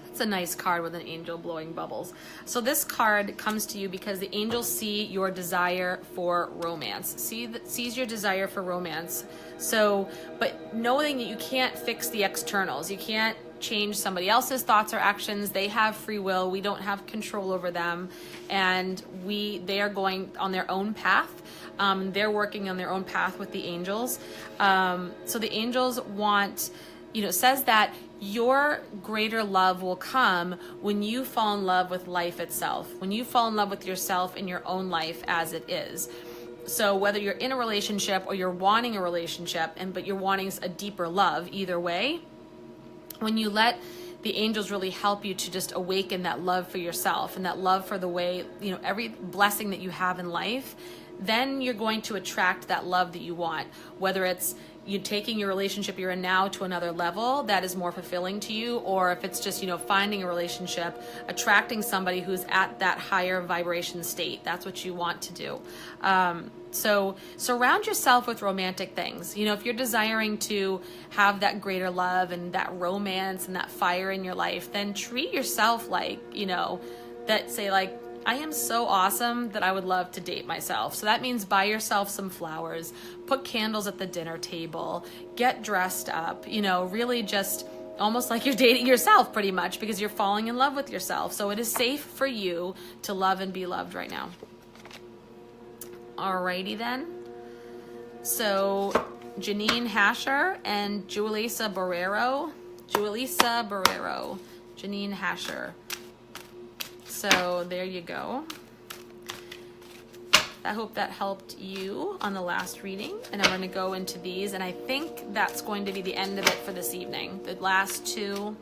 it's a nice card with an angel blowing bubbles. So this card comes to you because the angels see your desire for romance. Sees your desire for romance. So, but knowing that you can't fix the externals, you can't change somebody else's thoughts or actions. They have free will. We don't have control over them, and they are going on their own path. They're working on their own path with the angels. So the angels want, says that your greater love will come when you fall in love with life itself, when you fall in love with yourself and your own life as it is. So whether you're in a relationship or you're wanting a relationship, but you're wanting a deeper love, either way, when you let the angels really help you to just awaken that love for yourself and that love for the way, every blessing that you have in life, then you're going to attract that love that you want, whether it's you taking your relationship you're in now to another level that is more fulfilling to you, or if it's just, finding a relationship, attracting somebody who's at that higher vibration state. That's what you want to do. So surround yourself with romantic things. If you're desiring to have that greater love and that romance and that fire in your life, then treat yourself like, that say like, I am so awesome that I would love to date myself. So that means buy yourself some flowers, put candles at the dinner table, get dressed up, really just almost like you're dating yourself pretty much, because you're falling in love with yourself. So it is safe for you to love and be loved right now. Alrighty then. So Janine Hasher and Julissa Barrero. Janine Hasher. So there you go. I hope that helped you on the last reading. And I'm going to go into these. And I think that's going to be the end of it for this evening. The last two.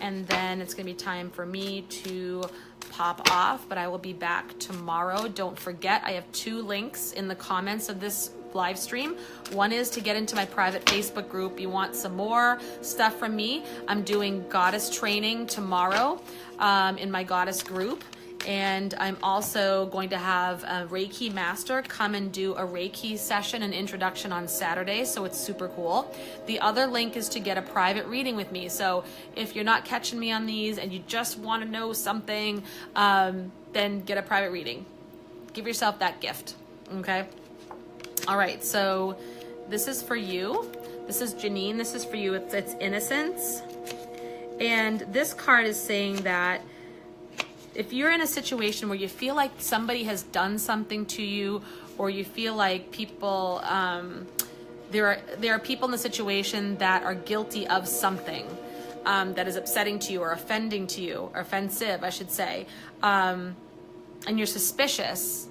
And then it's going to be time for me to pop off. But I will be back tomorrow. Don't forget, I have 2 links in the comments of this live stream. One is to get into my private Facebook group. You want some more stuff from me? I'm doing goddess training tomorrow in my goddess group. And I'm also going to have a Reiki master come and do a Reiki session, an introduction on Saturday. So it's super cool. The other link is to get a private reading with me. So if you're not catching me on these and you just want to know something, then get a private reading. Give yourself that gift. Okay. All right, so this is for you. This is Janine. This is for you. It's innocence. And this card is saying that if you're in a situation where you feel like somebody has done something to you, or you feel like people, there are people in the situation that are guilty of something that is upsetting to you or offending to you, or offensive, I should say, and you're suspicious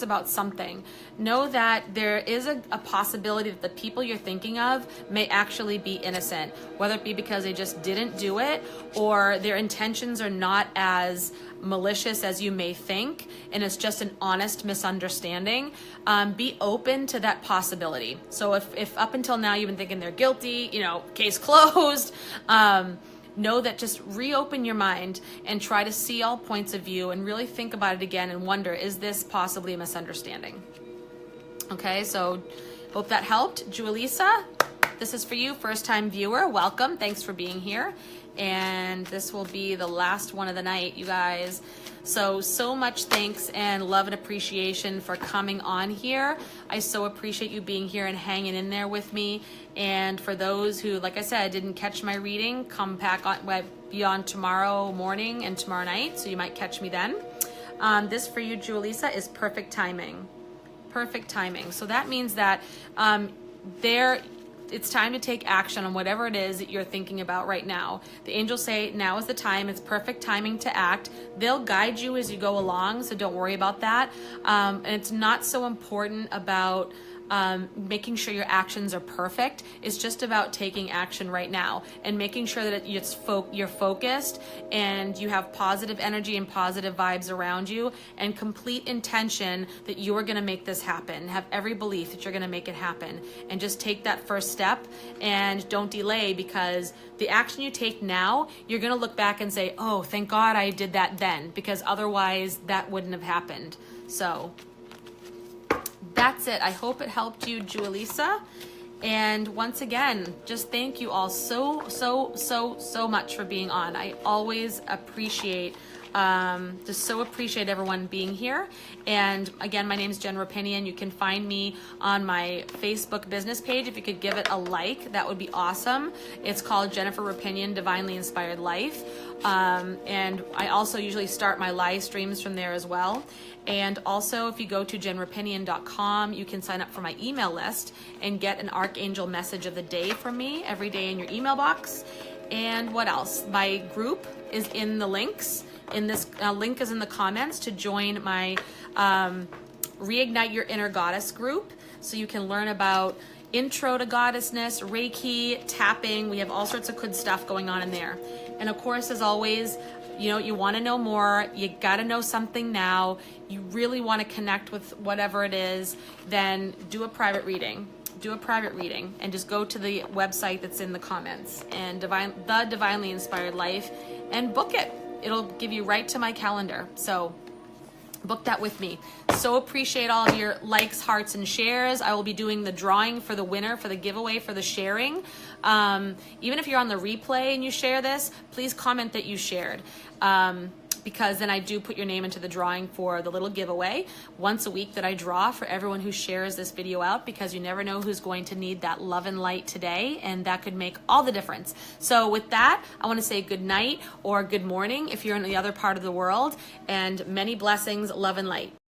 about something, know that there is a possibility that the people you're thinking of may actually be innocent, whether it be because they just didn't do it, or their intentions are not as malicious as you may think, and it's just an honest misunderstanding. Be open to that possibility. So if up until now you've been thinking they're guilty, case closed, know that just reopen your mind and try to see all points of view and really think about it again and wonder, is this possibly a misunderstanding? Okay, so hope that helped. Julissa, this is for you, first time viewer, welcome, thanks for being here. And this will be the last one of the night, you guys. So much thanks and love and appreciation for coming on here. I so appreciate you being here and hanging in there with me. And for those who, like I said, didn't catch my reading, come back on, be on tomorrow morning and tomorrow night, so you might catch me then. This for you, Julissa, is perfect timing. Perfect timing. So that means that it's time to take action on whatever it is that you're thinking about right now. The angels say now is the time. It's perfect timing to act. They'll guide you as you go along, so don't worry about that. And it's not so important about making sure your actions are perfect. It's just about taking action right now and making sure that you're focused and you have positive energy and positive vibes around you and complete intention that you are going to make this happen. Have every belief that you're going to make it happen, and just take that first step and don't delay, because the action you take now, you're going to look back and say, oh, thank God I did that then, because otherwise that wouldn't have happened. So that's it. I hope it helped you, Julissa. And once again, just thank you all so much for being on. I always appreciate, just so appreciate everyone being here. And again, my name is Jen Rapinian. You can find me on my Facebook business page. If you could give it a like, that would be awesome. It's called Jennifer Rapinian, Divinely Inspired Life. And I also usually start my live streams from there as well. And also, if you go to jenrapinian.com, you can sign up for my email list and get an Archangel message of the day from me every day in your email box. And what else? My group is in the links. This link is in the comments to join my Reignite Your Inner Goddess group, so you can learn about intro to goddessness, Reiki, tapping. We have all sorts of good stuff going on in there. And of course, as always, you want to know more, you got to know something now, you really want to connect with whatever it is, then do a private reading. And just go to the website that's in the comments, and The Divinely Inspired Life, and book it. It'll give you right to my calendar. So book that with me. So appreciate all of your likes, hearts, and shares. I will be doing the drawing for the winner, for the giveaway, for the sharing. Even if you're on the replay and you share this, please comment that you shared. Because then I do put your name into the drawing for the little giveaway once a week that I draw for everyone who shares this video out, because you never know who's going to need that love and light today, and that could make all the difference. So with that, I want to say good night or good morning if you're in the other part of the world, and many blessings, love and light.